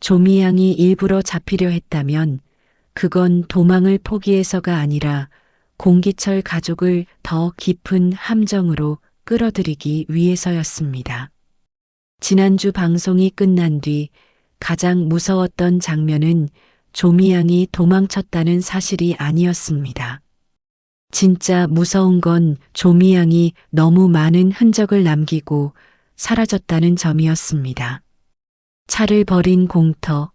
조미양이 일부러 잡히려 했다면 그건 도망을 포기해서가 아니라 공기철 가족을 더 깊은 함정으로 끌어들이기 위해서였습니다. 지난주 방송이 끝난 뒤 가장 무서웠던 장면은 조미양이 도망쳤다는 사실이 아니었습니다. 진짜 무서운 건 조미양이 너무 많은 흔적을 남기고 사라졌다는 점이었습니다. 차를 버린 공터,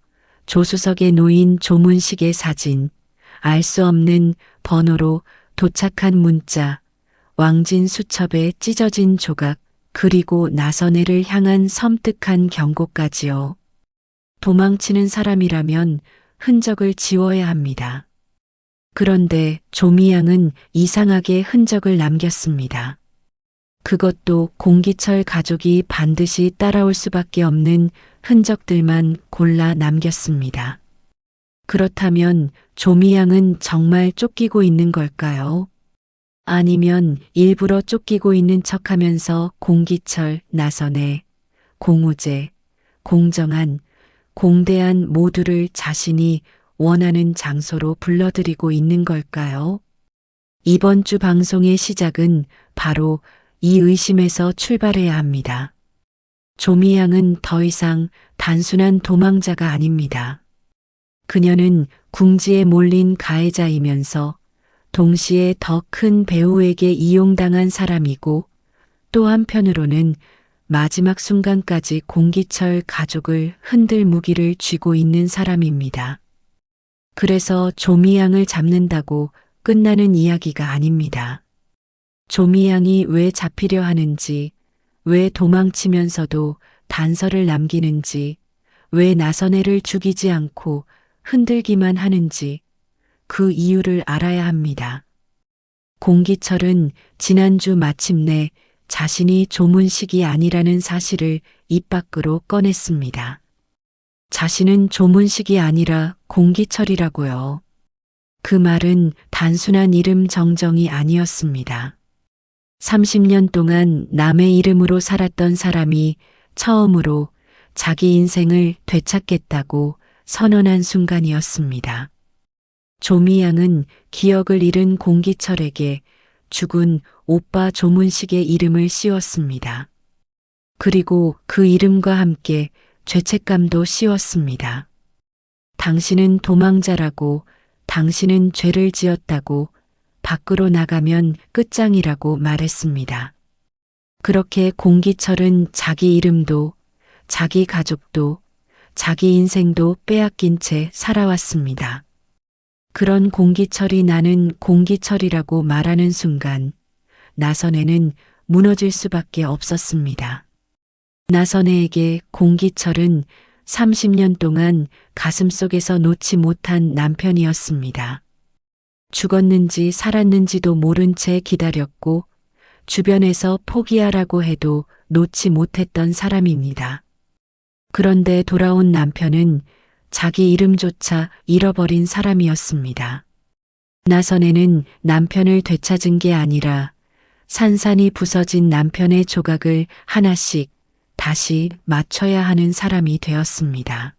조수석에 놓인 조문식의 사진, 알 수 없는 번호로 도착한 문자, 왕진 수첩에 찢어진 조각, 그리고 나선혜를 향한 섬뜩한 경고까지요. 도망치는 사람이라면 흔적을 지워야 합니다. 그런데 조미양은 이상하게 흔적을 남겼습니다. 그것도 공기철 가족이 반드시 따라올 수밖에 없는 흔적들만 골라 남겼습니다. 그렇다면 조미양은 정말 쫓기고 있는 걸까요? 아니면 일부러 쫓기고 있는 척하면서 공기철, 나선혜, 공우재, 공정한, 공대한 모두를 자신이 원하는 장소로 불러들이고 있는 걸까요? 이번 주 방송의 시작은 바로 이 의심에서 출발해야 합니다. 조미양은 더 이상 단순한 도망자가 아닙니다. 그녀는 궁지에 몰린 가해자이면서 동시에 더 큰 배우에게 이용당한 사람이고 또 한편으로는 마지막 순간까지 공기철 가족을 흔들 무기를 쥐고 있는 사람입니다. 그래서 조미양을 잡는다고 끝나는 이야기가 아닙니다. 조미양이 왜 잡히려 하는지, 왜 도망치면서도 단서를 남기는지, 왜 나선혜를 죽이지 않고 흔들기만 하는지 그 이유를 알아야 합니다. 공기철은 지난주 마침내 자신이 조문식이 아니라는 사실을 입 밖으로 꺼냈습니다. 자신은 조문식이 아니라 공기철이라고요. 그 말은 단순한 이름 정정이 아니었습니다. 30년 동안 남의 이름으로 살았던 사람이 처음으로 자기 인생을 되찾겠다고 선언한 순간이었습니다. 조미양은 기억을 잃은 공기철에게 죽은 오빠 조문식의 이름을 씌웠습니다. 그리고 그 이름과 함께 죄책감도 씌웠습니다. 당신은 도망자라고, 당신은 죄를 지었다고, 밖으로 나가면 끝장이라고 말했습니다. 그렇게 공기철은 자기 이름도, 자기 가족도, 자기 인생도 빼앗긴 채 살아왔습니다. 그런 공기철이 나는 공기철이라고 말하는 순간 나선혜는 무너질 수밖에 없었습니다. 나선혜에게 공기철은 30년 동안 가슴속에서 놓지 못한 남편이었습니다. 죽었는지 살았는지도 모른 채 기다렸고 주변에서 포기하라고 해도 놓지 못했던 사람입니다. 그런데 돌아온 남편은 자기 이름조차 잃어버린 사람이었습니다. 나선혜는 남편을 되찾은 게 아니라 산산이 부서진 남편의 조각을 하나씩 다시 맞춰야 하는 사람이 되었습니다.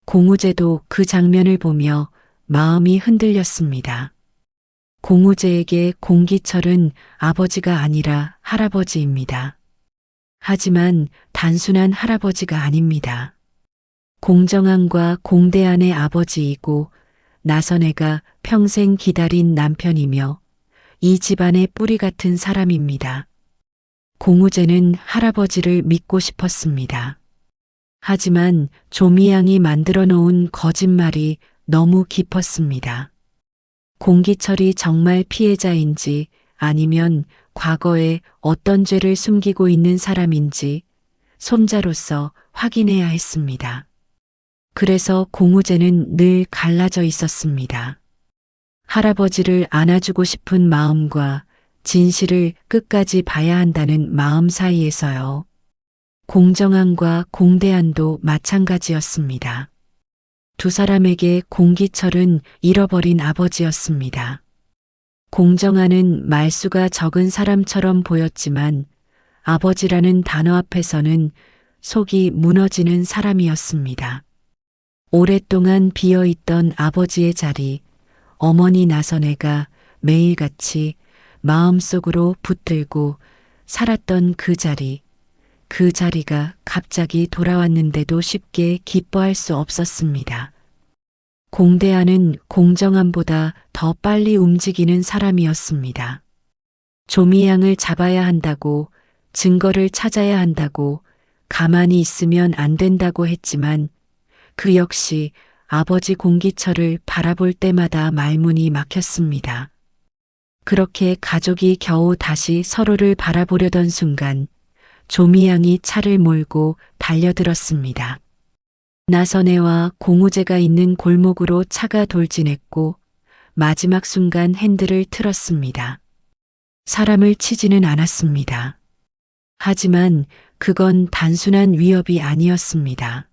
공우재도 그 장면을 보며 마음이 흔들렸습니다. 공우재에게 공기철은 아버지가 아니라 할아버지입니다. 하지만 단순한 할아버지가 아닙니다. 공정한과 공대한의 아버지이고 나선혜가 평생 기다린 남편이며 이 집안의 뿌리 같은 사람입니다. 공우재는 할아버지를 믿고 싶었습니다. 하지만 조미양이 만들어 놓은 거짓말이 너무 깊었습니다. 공기철이 정말 피해자인지 아니면 과거에 어떤 죄를 숨기고 있는 사람인지 손자로서 확인해야 했습니다. 그래서 공우재는 늘 갈라져 있었습니다. 할아버지를 안아주고 싶은 마음과 진실을 끝까지 봐야 한다는 마음 사이에서요. 공정한과 공대한도 마찬가지였습니다. 두 사람에게 공기철은 잃어버린 아버지였습니다. 공정한은 말수가 적은 사람처럼 보였지만 아버지라는 단어 앞에서는 속이 무너지는 사람이었습니다. 오랫동안 비어있던 아버지의 자리, 어머니 나선애가 매일같이 마음속으로 붙들고 살았던 그 자리가 갑자기 돌아왔는데도 쉽게 기뻐할 수 없었습니다. 공대하는 공정함보다 더 빨리 움직이는 사람이었습니다. 조미양을 잡아야 한다고, 증거를 찾아야 한다고, 가만히 있으면 안 된다고 했지만 그 역시 아버지 공기철을 바라볼 때마다 말문이 막혔습니다. 그렇게 가족이 겨우 다시 서로를 바라보려던 순간 조미양이 차를 몰고 달려들었습니다. 나선애와 공우제가 있는 골목으로 차가 돌진했고 마지막 순간 핸들을 틀었습니다. 사람을 치지는 않았습니다. 하지만 그건 단순한 위협이 아니었습니다.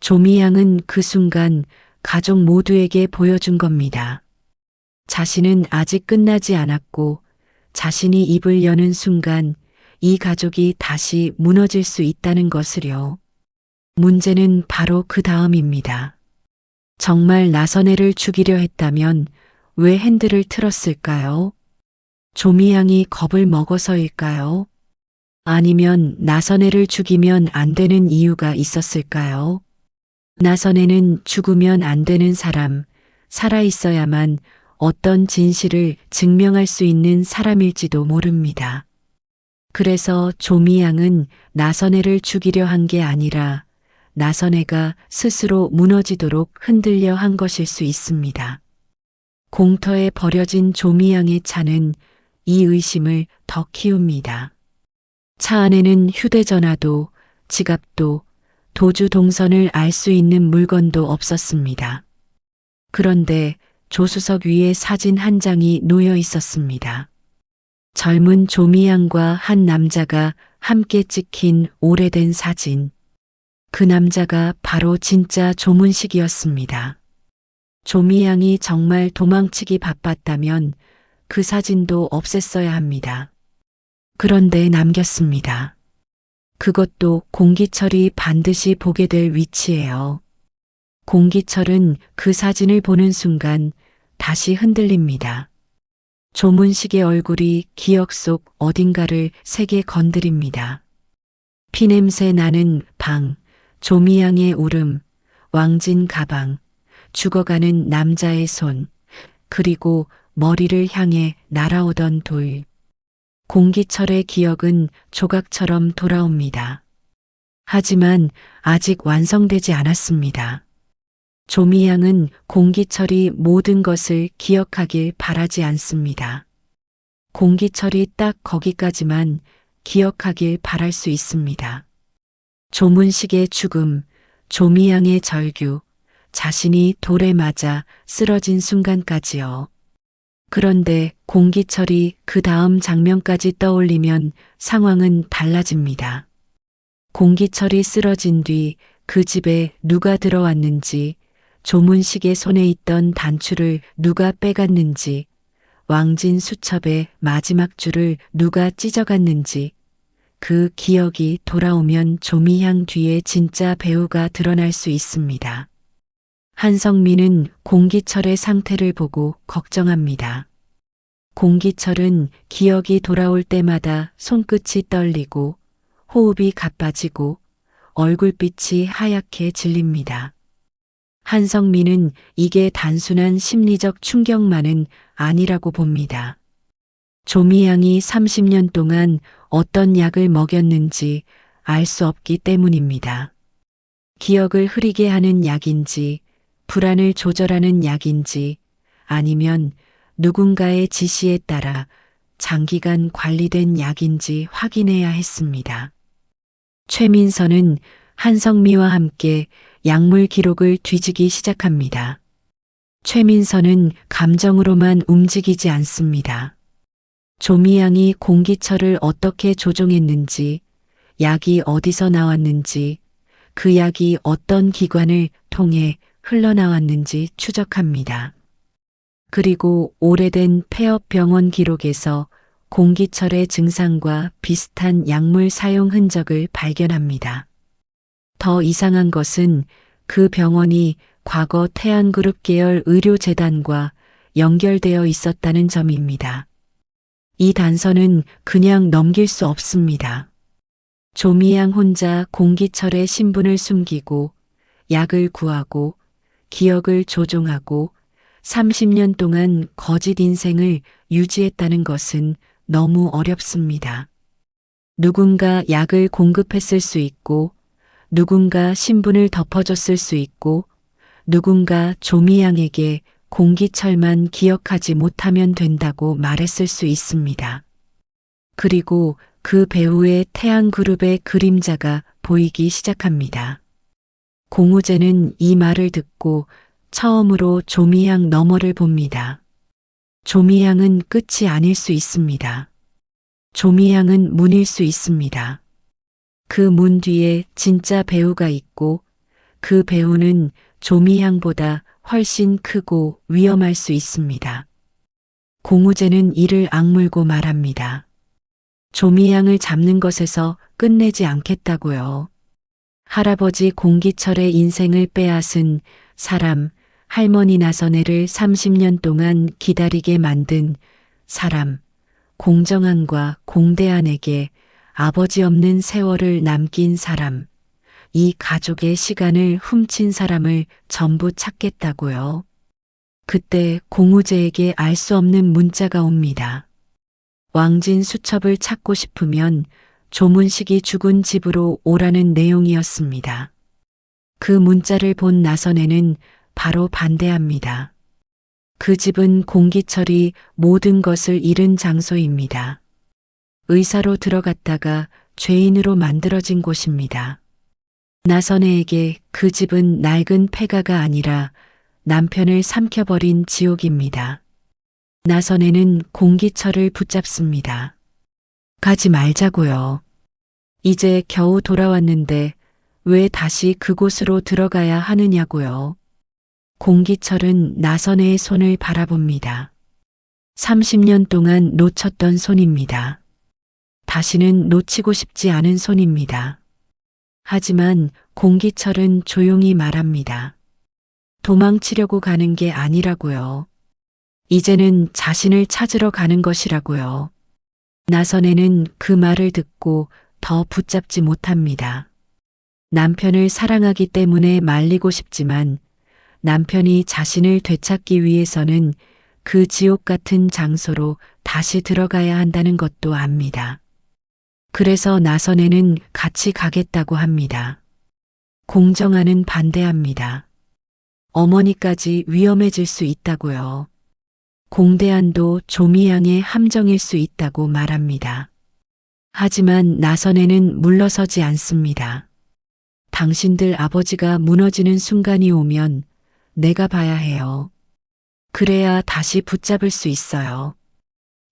조미양은 그 순간 가족 모두에게 보여준 겁니다. 자신은 아직 끝나지 않았고 자신이 입을 여는 순간 이 가족이 다시 무너질 수 있다는 것을요. 문제는 바로 그 다음입니다. 정말 나선애를 죽이려 했다면 왜 핸들을 틀었을까요? 조미양이 겁을 먹어서일까요? 아니면 나선애를 죽이면 안 되는 이유가 있었을까요? 나선애는 죽으면 안 되는 사람, 살아있어야만 어떤 진실을 증명할 수 있는 사람일지도 모릅니다. 그래서 조미양은 나선애를 죽이려 한 게 아니라 나선애가 스스로 무너지도록 흔들려 한 것일 수 있습니다. 공터에 버려진 조미양의 차는 이 의심을 더 키웁니다. 차 안에는 휴대전화도, 지갑도, 도주 동선을 알 수 있는 물건도 없었습니다. 그런데 조수석 위에 사진 한 장이 놓여 있었습니다. 젊은 조미양과 한 남자가 함께 찍힌 오래된 사진. 그 남자가 바로 진짜 조문식이었습니다. 조미양이 정말 도망치기 바빴다면 그 사진도 없앴어야 합니다. 그런데 남겼습니다. 그것도 공기철이 반드시 보게 될 위치예요. 공기철은 그 사진을 보는 순간 다시 흔들립니다. 조문식의 얼굴이 기억 속 어딘가를 세게 건드립니다. 피냄새 나는 방, 조미양의 울음, 왕진 가방, 죽어가는 남자의 손, 그리고 머리를 향해 날아오던 돌. 공기철의 기억은 조각처럼 돌아옵니다. 하지만 아직 완성되지 않았습니다. 조미양은 공기철이 모든 것을 기억하길 바라지 않습니다. 공기철이 딱 거기까지만 기억하길 바랄 수 있습니다. 조문식의 죽음, 조미양의 절규, 자신이 돌에 맞아 쓰러진 순간까지요. 그런데 공기철이 그 다음 장면까지 떠올리면 상황은 달라집니다. 공기철이 쓰러진 뒤 그 집에 누가 들어왔는지, 조문식의 손에 있던 단추를 누가 빼갔는지, 왕진 수첩의 마지막 줄을 누가 찢어갔는지, 그 기억이 돌아오면 조미양 뒤에 진짜 배우가 드러날 수 있습니다. 한성민은 공기철의 상태를 보고 걱정합니다. 공기철은 기억이 돌아올 때마다 손끝이 떨리고 호흡이 가빠지고 얼굴빛이 하얗게 질립니다. 한성민은 이게 단순한 심리적 충격만은 아니라고 봅니다. 조미양이 30년 동안 어떤 약을 먹였는지 알 수 없기 때문입니다. 기억을 흐리게 하는 약인지, 불안을 조절하는 약인지, 아니면 누군가의 지시에 따라 장기간 관리된 약인지 확인해야 했습니다. 최민선은 한성미와 함께 약물 기록을 뒤지기 시작합니다. 최민선은 감정으로만 움직이지 않습니다. 조미양이 공기철을 어떻게 조종했는지, 약이 어디서 나왔는지, 그 약이 어떤 기관을 통해 흘러나왔는지 추적합니다. 그리고 오래된 폐업병원 기록에서 공기철의 증상과 비슷한 약물 사용 흔적을 발견합니다. 더 이상한 것은 그 병원이 과거 태안그룹 계열 의료재단과 연결되어 있었다는 점입니다. 이 단서는 그냥 넘길 수 없습니다. 조미양 혼자 공기철의 신분을 숨기고 약을 구하고 기억을 조종하고 30년 동안 거짓 인생을 유지했다는 것은 너무 어렵습니다. 누군가 약을 공급했을 수 있고, 누군가 신분을 덮어줬을 수 있고, 누군가 조미양에게 공기철만 기억하지 못하면 된다고 말했을 수 있습니다. 그리고 그 배후에 태양그룹의 그림자가 보이기 시작합니다. 공우제는 이 말을 듣고 처음으로 조미양 너머를 봅니다. 조미양은 끝이 아닐 수 있습니다. 조미양은 문일 수 있습니다. 그 문 뒤에 진짜 배우가 있고 그 배우는 조미양보다 훨씬 크고 위험할 수 있습니다. 공우제는 이를 악물고 말합니다. 조미양을 잡는 것에서 끝내지 않겠다고요. 할아버지 공기철의 인생을 빼앗은 사람, 할머니 나선애를 30년 동안 기다리게 만든 사람, 공정한과 공대한에게 아버지 없는 세월을 남긴 사람, 이 가족의 시간을 훔친 사람을 전부 찾겠다고요. 그때 공우제에게 알 수 없는 문자가 옵니다. 왕진 수첩을 찾고 싶으면 조문식이 죽은 집으로 오라는 내용이었습니다. 그 문자를 본 나선애는 바로 반대합니다. 그 집은 공기철이 모든 것을 잃은 장소입니다. 의사로 들어갔다가 죄인으로 만들어진 곳입니다. 나선애에게 그 집은 낡은 폐가가 아니라 남편을 삼켜버린 지옥입니다. 나선애는 공기철을 붙잡습니다. 가지 말자고요. 이제 겨우 돌아왔는데 왜 다시 그곳으로 들어가야 하느냐고요. 공기철은 나선애의 손을 바라봅니다. 30년 동안 놓쳤던 손입니다. 다시는 놓치고 싶지 않은 손입니다. 하지만 공기철은 조용히 말합니다. 도망치려고 가는 게 아니라고요. 이제는 자신을 찾으러 가는 것이라고요. 나선애는 그 말을 듣고 더 붙잡지 못합니다. 남편을 사랑하기 때문에 말리고 싶지만 남편이 자신을 되찾기 위해서는 그 지옥 같은 장소로 다시 들어가야 한다는 것도 압니다. 그래서 나선애는 같이 가겠다고 합니다. 공정한은 반대합니다. 어머니까지 위험해질 수 있다고요. 공대한도 조미양의 함정일 수 있다고 말합니다. 하지만 나선애는 물러서지 않습니다. 당신들 아버지가 무너지는 순간이 오면 내가 봐야 해요. 그래야 다시 붙잡을 수 있어요.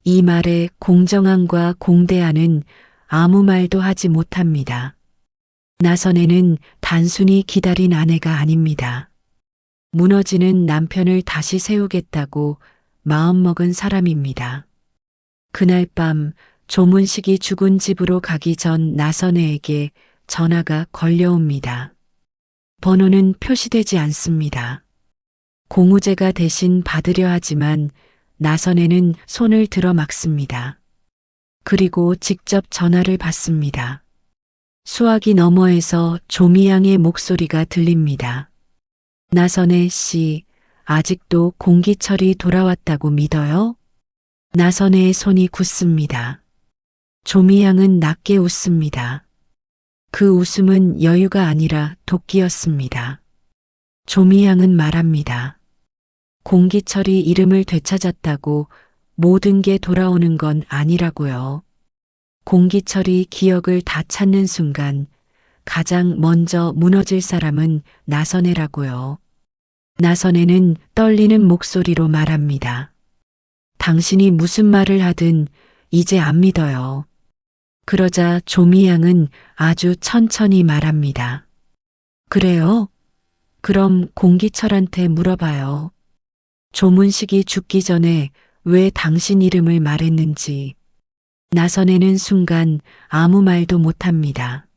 이 말에 공정한과 공대한은 아무 말도 하지 못합니다. 나선애는 단순히 기다린 아내가 아닙니다. 무너지는 남편을 다시 세우겠다고 마음먹은 사람입니다. 그날 밤 조문식이 죽은 집으로 가기 전 나선애에게 전화가 걸려옵니다. 번호는 표시되지 않습니다. 공우제가 대신 받으려 하지만 나선애는 손을 들어 막습니다. 그리고 직접 전화를 받습니다. 수화기 너머에서 조미양의 목소리가 들립니다. 나선애 씨, 아직도 공기철이 돌아왔다고 믿어요? 나선애의 손이 굳습니다. 조미양은 낮게 웃습니다. 그 웃음은 여유가 아니라 도끼였습니다. 조미양은 말합니다. 공기철이 이름을 되찾았다고 모든 게 돌아오는 건 아니라고요. 공기철이 기억을 다 찾는 순간 가장 먼저 무너질 사람은 나선애라고요. 나선애는 떨리는 목소리로 말합니다. 당신이 무슨 말을 하든 이제 안 믿어요. 그러자 조미양은 아주 천천히 말합니다. 그래요? 그럼 공기철한테 물어봐요. 조문식이 죽기 전에 왜 당신 이름을 말했는지. 나선애는 순간 아무 말도 못합니다.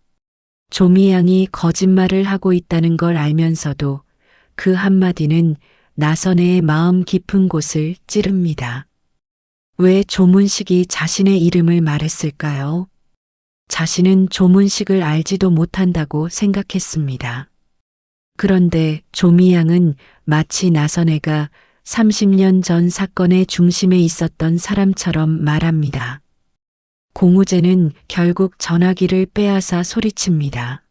조미양이 거짓말을 하고 있다는 걸 알면서도 그 한마디는 나선혜의 마음 깊은 곳을 찌릅니다. 왜 조문식이 자신의 이름을 말했을까요? 자신은 조문식을 알지도 못한다고 생각했습니다. 그런데 조미양은 마치 나선혜가 30년 전 사건의 중심에 있었던 사람처럼 말합니다. 공우제는 결국 전화기를 빼앗아 소리칩니다.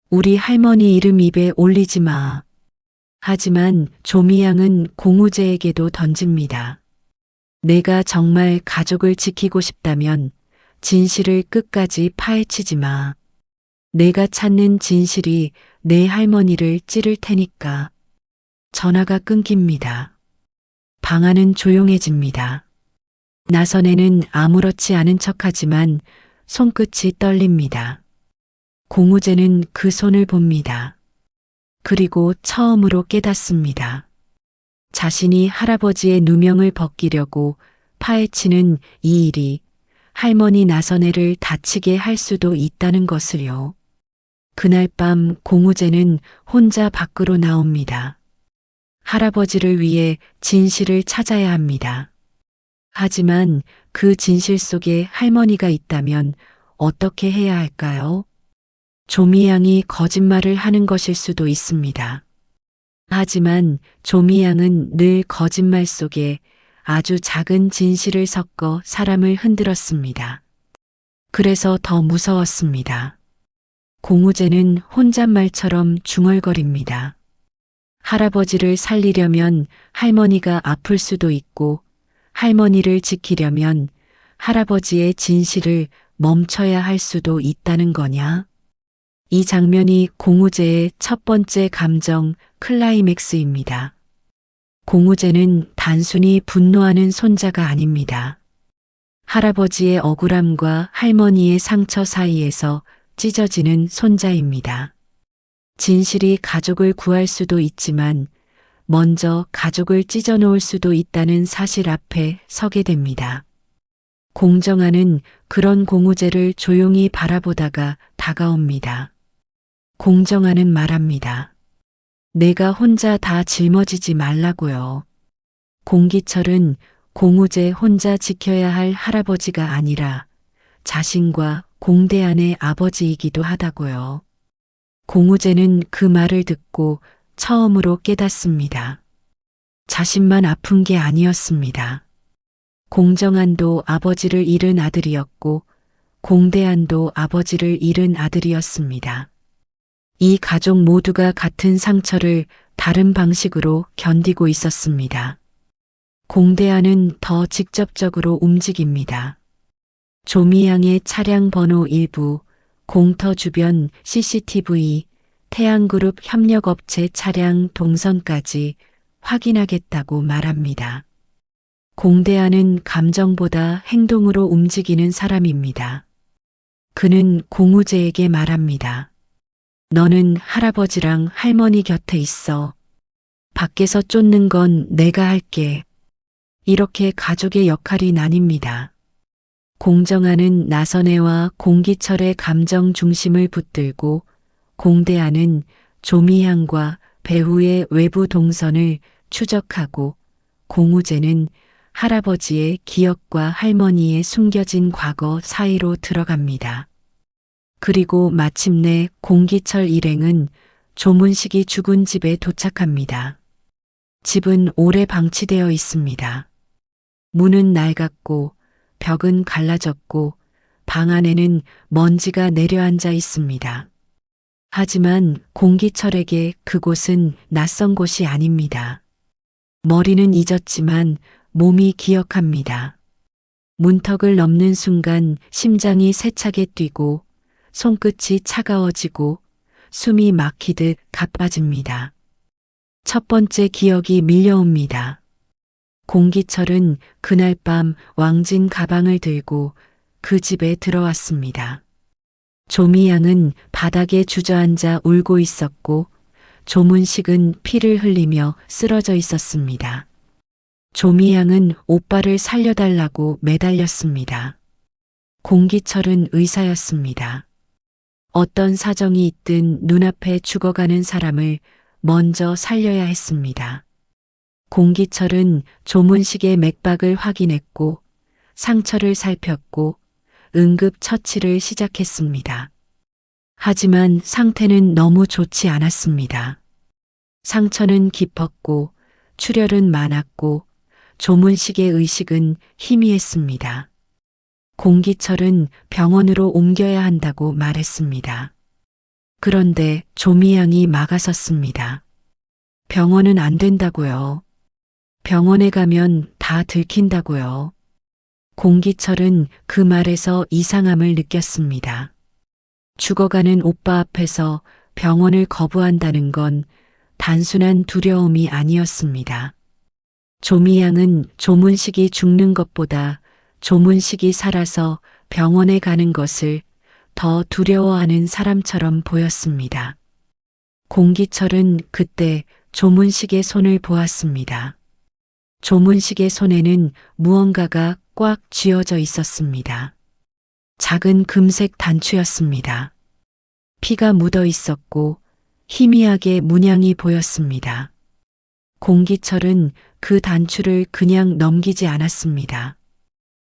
우리 할머니 이름 입에 올리지 마. 하지만 조미양은 공우제에게도 던집니다. 내가 정말 가족을 지키고 싶다면 진실을 끝까지 파헤치지 마. 내가 찾는 진실이 내 할머니를 찌를 테니까. 전화가 끊깁니다. 방 안은 조용해집니다. 나선혜는 아무렇지 않은 척하지만 손끝이 떨립니다. 공우제는 그 손을 봅니다. 그리고 처음으로 깨닫습니다. 자신이 할아버지의 누명을 벗기려고 파헤치는 이 일이 할머니 나선혜를 다치게 할 수도 있다는 것을요. 그날 밤 공우제는 혼자 밖으로 나옵니다. 할아버지를 위해 진실을 찾아야 합니다. 하지만 그 진실 속에 할머니가 있다면 어떻게 해야 할까요? 조미양이 거짓말을 하는 것일 수도 있습니다. 하지만 조미양은 늘 거짓말 속에 아주 작은 진실을 섞어 사람을 흔들었습니다. 그래서 더 무서웠습니다. 공우제는 혼잣말처럼 중얼거립니다. 할아버지를 살리려면 할머니가 아플 수도 있고 할머니를 지키려면 할아버지의 진실을 멈춰야 할 수도 있다는 거냐? 이 장면이 공우제의 첫 번째 감정 클라이맥스입니다. 공우제는 단순히 분노하는 손자가 아닙니다. 할아버지의 억울함과 할머니의 상처 사이에서 찢어지는 손자입니다. 진실이 가족을 구할 수도 있지만 먼저 가족을 찢어놓을 수도 있다는 사실 앞에 서게 됩니다. 공정아는 그런 공우제를 조용히 바라보다가 다가옵니다. 공정아는 말합니다. 내가 혼자 다 짊어지지 말라고요. 공기철은 공우제 혼자 지켜야 할 할아버지가 아니라 자신과 공대안의 아버지이기도 하다고요. 공우제는 그 말을 듣고 처음으로 깨닫습니다. 자신만 아픈 게 아니었습니다. 공정안도 아버지를 잃은 아들이었고 공대안도 아버지를 잃은 아들이었습니다. 이 가족 모두가 같은 상처를 다른 방식으로 견디고 있었습니다. 공대안은 더 직접적으로 움직입니다. 조미양의 차량 번호 일부, 공터 주변 CCTV, 태양그룹 협력업체 차량 동선까지 확인하겠다고 말합니다. 공대안은 감정보다 행동으로 움직이는 사람입니다. 그는 공우제에게 말합니다. 너는 할아버지랑 할머니 곁에 있어. 밖에서 쫓는 건 내가 할게. 이렇게 가족의 역할이 나뉩니다. 공정아는 나선혜와 공기철의 감정 중심을 붙들고 공대안은 조미향과 배우의 외부 동선을 추적하고 공우제는 할아버지의 기억과 할머니의 숨겨진 과거 사이로 들어갑니다. 그리고 마침내 공기철 일행은 조문식이 죽은 집에 도착합니다. 집은 오래 방치되어 있습니다. 문은 낡았고 벽은 갈라졌고 방 안에는 먼지가 내려앉아 있습니다. 하지만 공기철에게 그곳은 낯선 곳이 아닙니다. 머리는 잊었지만 몸이 기억합니다. 문턱을 넘는 순간 심장이 세차게 뛰고 손끝이 차가워지고 숨이 막히듯 가빠집니다. 첫 번째 기억이 밀려옵니다. 공기철은 그날 밤 왕진 가방을 들고 그 집에 들어왔습니다. 조미양은 바닥에 주저앉아 울고 있었고 조문식은 피를 흘리며 쓰러져 있었습니다. 조미양은 오빠를 살려달라고 매달렸습니다. 공기철은 의사였습니다. 어떤 사정이 있든 눈앞에 죽어가는 사람을 먼저 살려야 했습니다. 공기철은 조문식의 맥박을 확인했고 상처를 살폈고 응급 처치를 시작했습니다. 하지만 상태는 너무 좋지 않았습니다. 상처는 깊었고 출혈은 많았고 조문식의 의식은 희미했습니다. 공기철은 병원으로 옮겨야 한다고 말했습니다. 그런데 조미양이 막아섰습니다. 병원은 안 된다고요. 병원에 가면 다 들킨다고요. 공기철은 그 말에서 이상함을 느꼈습니다. 죽어가는 오빠 앞에서 병원을 거부한다는 건 단순한 두려움이 아니었습니다. 조미양은 조문식이 죽는 것보다 조문식이 살아서 병원에 가는 것을 더 두려워하는 사람처럼 보였습니다. 공기철은 그때 조문식의 손을 보았습니다. 조문식의 손에는 무언가가 꽉 쥐어져 있었습니다. 작은 금색 단추였습니다. 피가 묻어 있었고 희미하게 문양이 보였습니다. 공기철은 그 단추를 그냥 넘기지 않았습니다.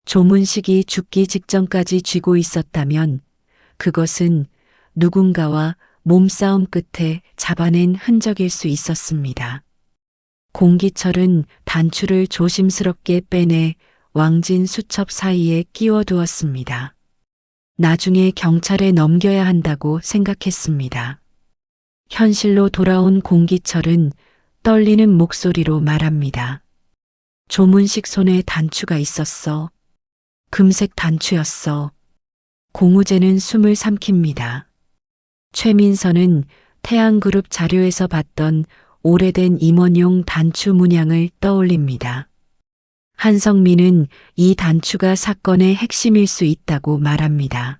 조문식이 죽기 직전까지 쥐고 있었다면 그것은 누군가와 몸싸움 끝에 잡아낸 흔적일 수 있었습니다. 공기철은 단추를 조심스럽게 빼내 왕진 수첩 사이에 끼워두었습니다. 나중에 경찰에 넘겨야 한다고 생각했습니다. 현실로 돌아온 공기철은 떨리는 목소리로 말합니다. 조문식 손에 단추가 있었어. 금색 단추였어. 공우재는 숨을 삼킵니다. 최민선은 태양그룹 자료에서 봤던 오래된 임원용 단추 문양을 떠올립니다. 한성민은 이 단추가 사건의 핵심일 수 있다고 말합니다.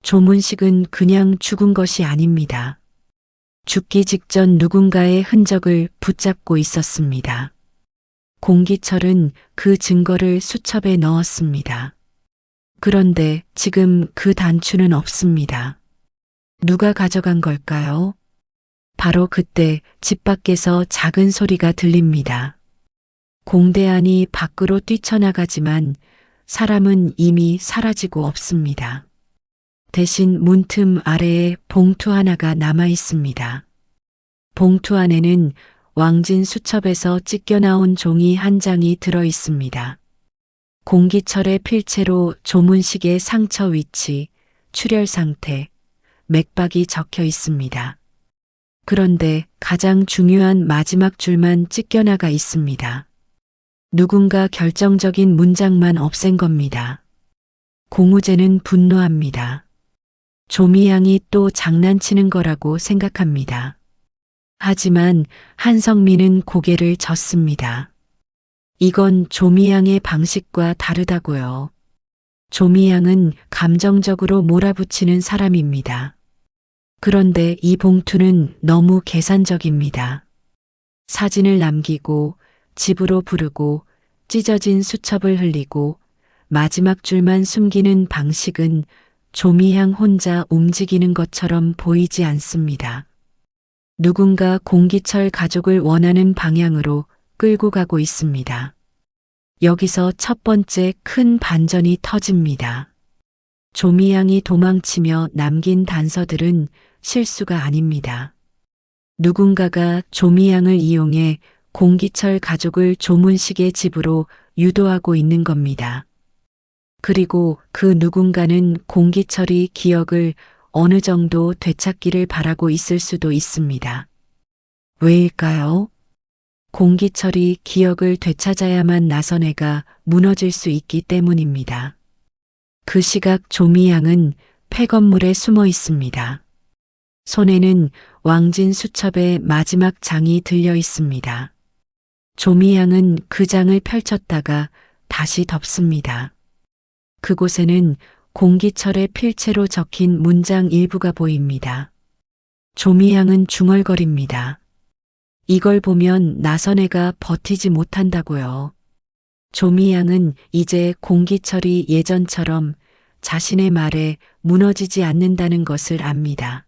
조문식은 그냥 죽은 것이 아닙니다. 죽기 직전 누군가의 흔적을 붙잡고 있었습니다. 공기철은 그 증거를 수첩에 넣었습니다. 그런데 지금 그 단추는 없습니다. 누가 가져간 걸까요? 바로 그때 집 밖에서 작은 소리가 들립니다. 공대안이 밖으로 뛰쳐나가지만 사람은 이미 사라지고 없습니다. 대신 문틈 아래에 봉투 하나가 남아 있습니다. 봉투 안에는 왕진 수첩에서 찢겨나온 종이 한 장이 들어 있습니다. 공기철의 필체로 조문식의 상처 위치, 출혈 상태, 맥박이 적혀 있습니다. 그런데 가장 중요한 마지막 줄만 찢겨나가 있습니다. 누군가 결정적인 문장만 없앤 겁니다. 공우재는 분노합니다. 조미양이 또 장난치는 거라고 생각합니다. 하지만 한성민은 고개를 젓습니다. 이건 조미양의 방식과 다르다고요. 조미양은 감정적으로 몰아붙이는 사람입니다. 그런데 이 봉투는 너무 계산적입니다. 사진을 남기고 집으로 부르고 찢어진 수첩을 흘리고 마지막 줄만 숨기는 방식은 조미양 혼자 움직이는 것처럼 보이지 않습니다. 누군가 공기철 가족을 원하는 방향으로 끌고 가고 있습니다. 여기서 첫 번째 큰 반전이 터집니다. 조미양이 도망치며 남긴 단서들은 실수가 아닙니다. 누군가가 조미양을 이용해 공기철 가족을 조문식의 집으로 유도하고 있는 겁니다. 그리고 그 누군가는 공기철이 기억을 어느 정도 되찾기를 바라고 있을 수도 있습니다. 왜일까요? 공기철이 기억을 되찾아야만 나선혜가 무너질 수 있기 때문입니다. 그 시각 조미양은 폐건물에 숨어 있습니다. 손에는 왕진 수첩의 마지막 장이 들려 있습니다. 조미양은 그 장을 펼쳤다가 다시 덮습니다. 그곳에는 공기철의 필체로 적힌 문장 일부가 보입니다. 조미양은 중얼거립니다. 이걸 보면 나선혜가 버티지 못한다고요. 조미양은 이제 공기철이 예전처럼 자신의 말에 무너지지 않는다는 것을 압니다.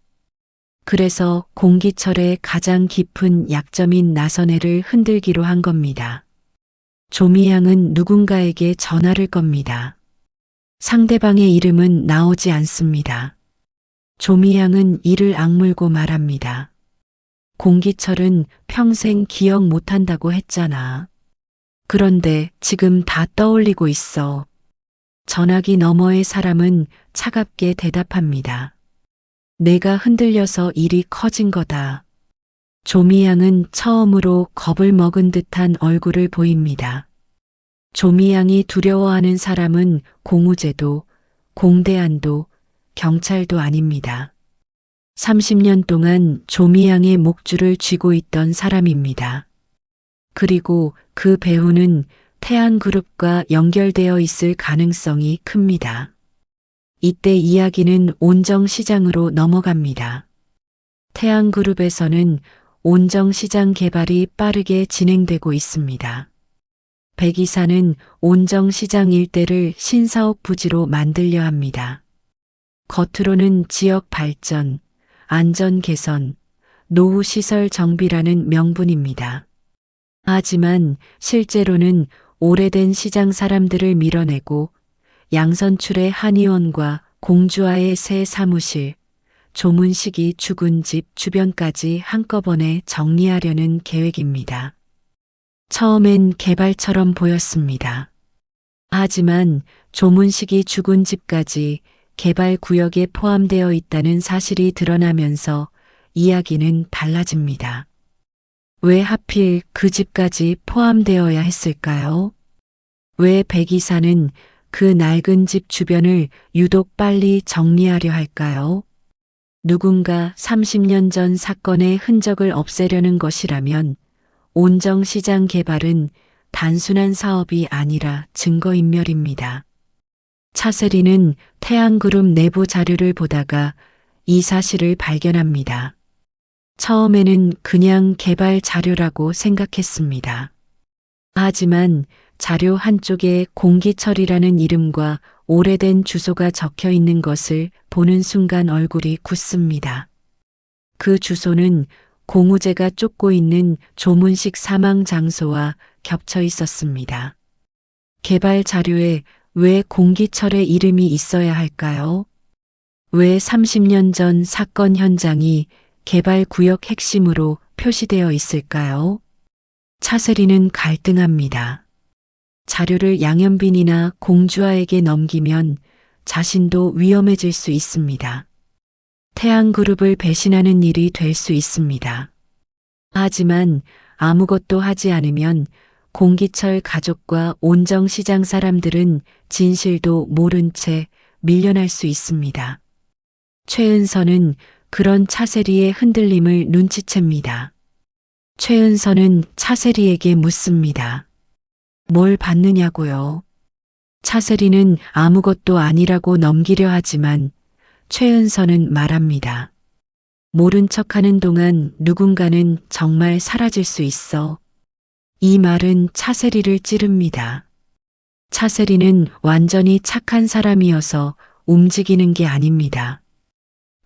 그래서 공기철의 가장 깊은 약점인 나선해를 흔들기로 한 겁니다. 조미향은 누군가에게 전화를 겁니다. 상대방의 이름은 나오지 않습니다. 조미향은 이를 악물고 말합니다. 공기철은 평생 기억 못한다고 했잖아. 그런데 지금 다 떠올리고 있어. 전화기 너머의 사람은 차갑게 대답합니다. 내가 흔들려서 일이 커진 거다. 조미향은 처음으로 겁을 먹은 듯한 얼굴을 보입니다. 조미향이 두려워하는 사람은 공우제도, 공대안도, 경찰도 아닙니다. 30년 동안 조미향의 목줄을 쥐고 있던 사람입니다. 그리고 그 배후는 태안그룹과 연결되어 있을 가능성이 큽니다. 이때 이야기는 온정시장으로 넘어갑니다. 태안그룹에서는 온정시장 개발이 빠르게 진행되고 있습니다. 백이사는 온정시장 일대를 신사업 부지로 만들려 합니다. 겉으로는 지역 발전, 안전 개선, 노후 시설 정비라는 명분입니다. 하지만 실제로는 오래된 시장 사람들을 밀어내고 양선출의 한의원과 공주와의 새 사무실, 조문식이 죽은 집 주변까지 한꺼번에 정리하려는 계획입니다. 처음엔 개발처럼 보였습니다. 하지만 조문식이 죽은 집까지 개발 구역에 포함되어 있다는 사실이 드러나면서 이야기는 달라집니다. 왜 하필 그 집까지 포함되어야 했을까요? 왜 백이사는 그 낡은 집 주변을 유독 빨리 정리하려 할까요? 누군가 30년 전 사건의 흔적을 없애려는 것이라면 온정시장 개발은 단순한 사업이 아니라 증거인멸입니다. 차세리는 태양그룹 내부 자료를 보다가 이 사실을 발견합니다. 처음에는 그냥 개발 자료라고 생각했습니다. 하지만 자료 한쪽에 공기철이라는 이름과 오래된 주소가 적혀 있는 것을 보는 순간 얼굴이 굳습니다. 그 주소는 공우제가 쫓고 있는 조문식 사망 장소와 겹쳐 있었습니다. 개발 자료에 왜 공기철의 이름이 있어야 할까요? 왜 30년 전 사건 현장이 개발 구역 핵심으로 표시되어 있을까요? 차세리는 갈등합니다. 자료를 양현빈이나 공주아에게 넘기면 자신도 위험해질 수 있습니다. 태양그룹을 배신하는 일이 될 수 있습니다. 하지만 아무것도 하지 않으면 공기철 가족과 온정시장 사람들은 진실도 모른 채 밀려날 수 있습니다. 최은선은 그런 차세리의 흔들림을 눈치챕니다. 최은선은 차세리에게 묻습니다. 뭘 받느냐고요? 차세리는 아무것도 아니라고 넘기려 하지만 최은선은 말합니다. 모른 척하는 동안 누군가는 정말 사라질 수 있어. 이 말은 차세리를 찌릅니다. 차세리는 완전히 착한 사람이어서 움직이는 게 아닙니다.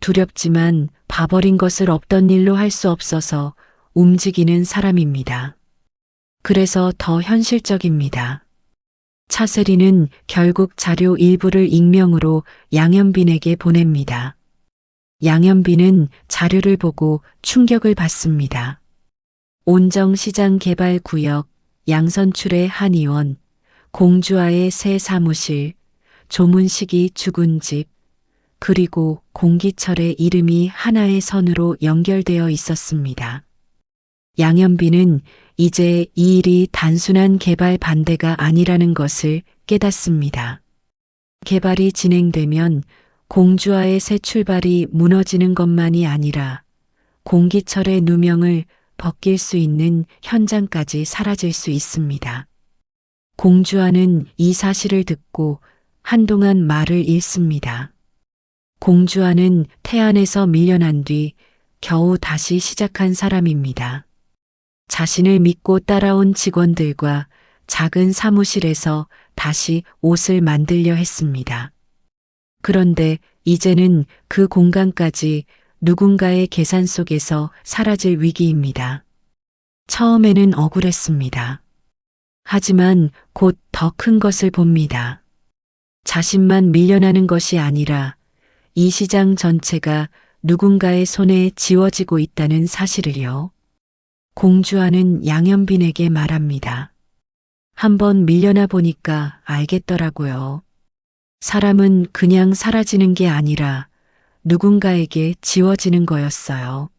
두렵지만 봐버린 것을 없던 일로 할 수 없어서 움직이는 사람입니다. 그래서 더 현실적입니다. 차세리는 결국 자료 일부를 익명으로 양현빈에게 보냅니다. 양현빈은 자료를 보고 충격을 받습니다. 온정시장 개발 구역, 양선출의 한의원, 공주아의 새 사무실, 조문식이 죽은 집, 그리고 공기철의 이름이 하나의 선으로 연결되어 있었습니다. 양현빈은 이제 이 일이 단순한 개발 반대가 아니라는 것을 깨닫습니다. 개발이 진행되면 공주아의 새 출발이 무너지는 것만이 아니라 공기철의 누명을 벗길 수 있는 현장까지 사라질 수 있습니다. 공주아는 이 사실을 듣고 한동안 말을 잃습니다. 공주아는 태안에서 밀려난 뒤 겨우 다시 시작한 사람입니다. 자신을 믿고 따라온 직원들과 작은 사무실에서 다시 옷을 만들려 했습니다. 그런데 이제는 그 공간까지 누군가의 계산 속에서 사라질 위기입니다. 처음에는 억울했습니다. 하지만 곧 더 큰 것을 봅니다. 자신만 밀려나는 것이 아니라 이 시장 전체가 누군가의 손에 쥐어지고 있다는 사실을요. 공주와는 양현빈에게 말합니다. 한번 밀려나 보니까 알겠더라고요. 사람은 그냥 사라지는 게 아니라 누군가에게 지워지는 거였어요.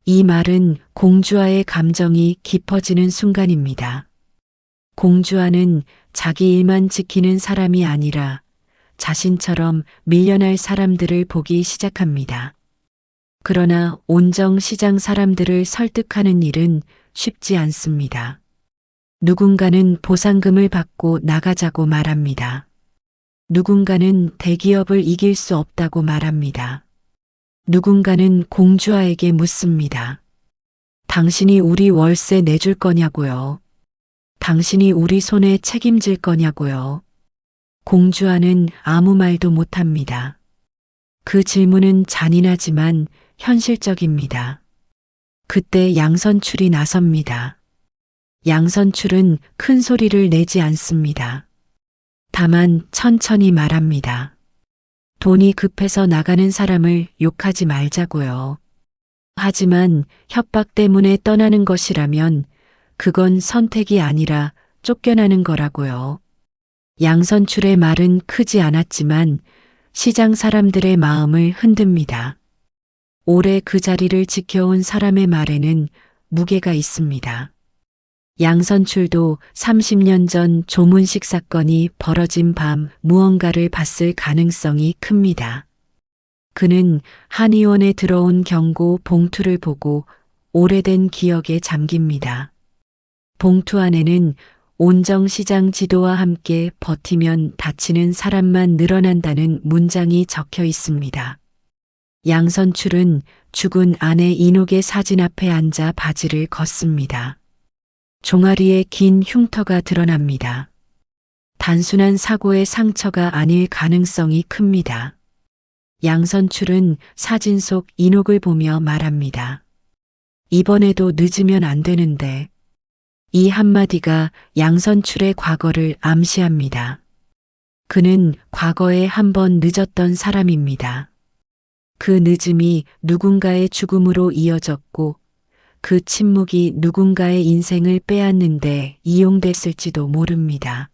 이 말은 공주와의 감정이 깊어지는 순간입니다. 공주와는 자기 일만 지키는 사람이 아니라 자신처럼 밀려날 사람들을 보기 시작합니다. 그러나 온정 시장 사람들을 설득하는 일은 쉽지 않습니다. 누군가는 보상금을 받고 나가자고 말합니다. 누군가는 대기업을 이길 수 없다고 말합니다. 누군가는 공주와에게 묻습니다. 당신이 우리 월세 내줄 거냐고요? 당신이 우리 손에 책임질 거냐고요? 공주와는 아무 말도 못합니다. 그 질문은 잔인하지만 현실적입니다. 그때 양선출이 나섭니다. 양선출은 큰 소리를 내지 않습니다. 다만 천천히 말합니다. 돈이 급해서 나가는 사람을 욕하지 말자고요. 하지만 협박 때문에 떠나는 것이라면 그건 선택이 아니라 쫓겨나는 거라고요. 양선출의 말은 크지 않았지만 시장 사람들의 마음을 흔듭니다. 오래 그 자리를 지켜온 사람의 말에는 무게가 있습니다. 양선출도 30년 전 조문식 사건이 벌어진 밤 무언가를 봤을 가능성이 큽니다. 그는 한의원에 들어온 경고 봉투를 보고 오래된 기억에 잠깁니다. 봉투 안에는 온정시장 지도와 함께 버티면 다치는 사람만 늘어난다는 문장이 적혀 있습니다. 양선출은 죽은 아내 인옥의 사진 앞에 앉아 바지를 걷습니다. 종아리에 긴 흉터가 드러납니다. 단순한 사고의 상처가 아닐 가능성이 큽니다. 양선출은 사진 속 인옥을 보며 말합니다. 이번에도 늦으면 안 되는데. 이 한마디가 양선출의 과거를 암시합니다. 그는 과거에 한 번 늦었던 사람입니다. 그 늦음이 누군가의 죽음으로 이어졌고 그 침묵이 누군가의 인생을 빼앗는데 이용됐을지도 모릅니다.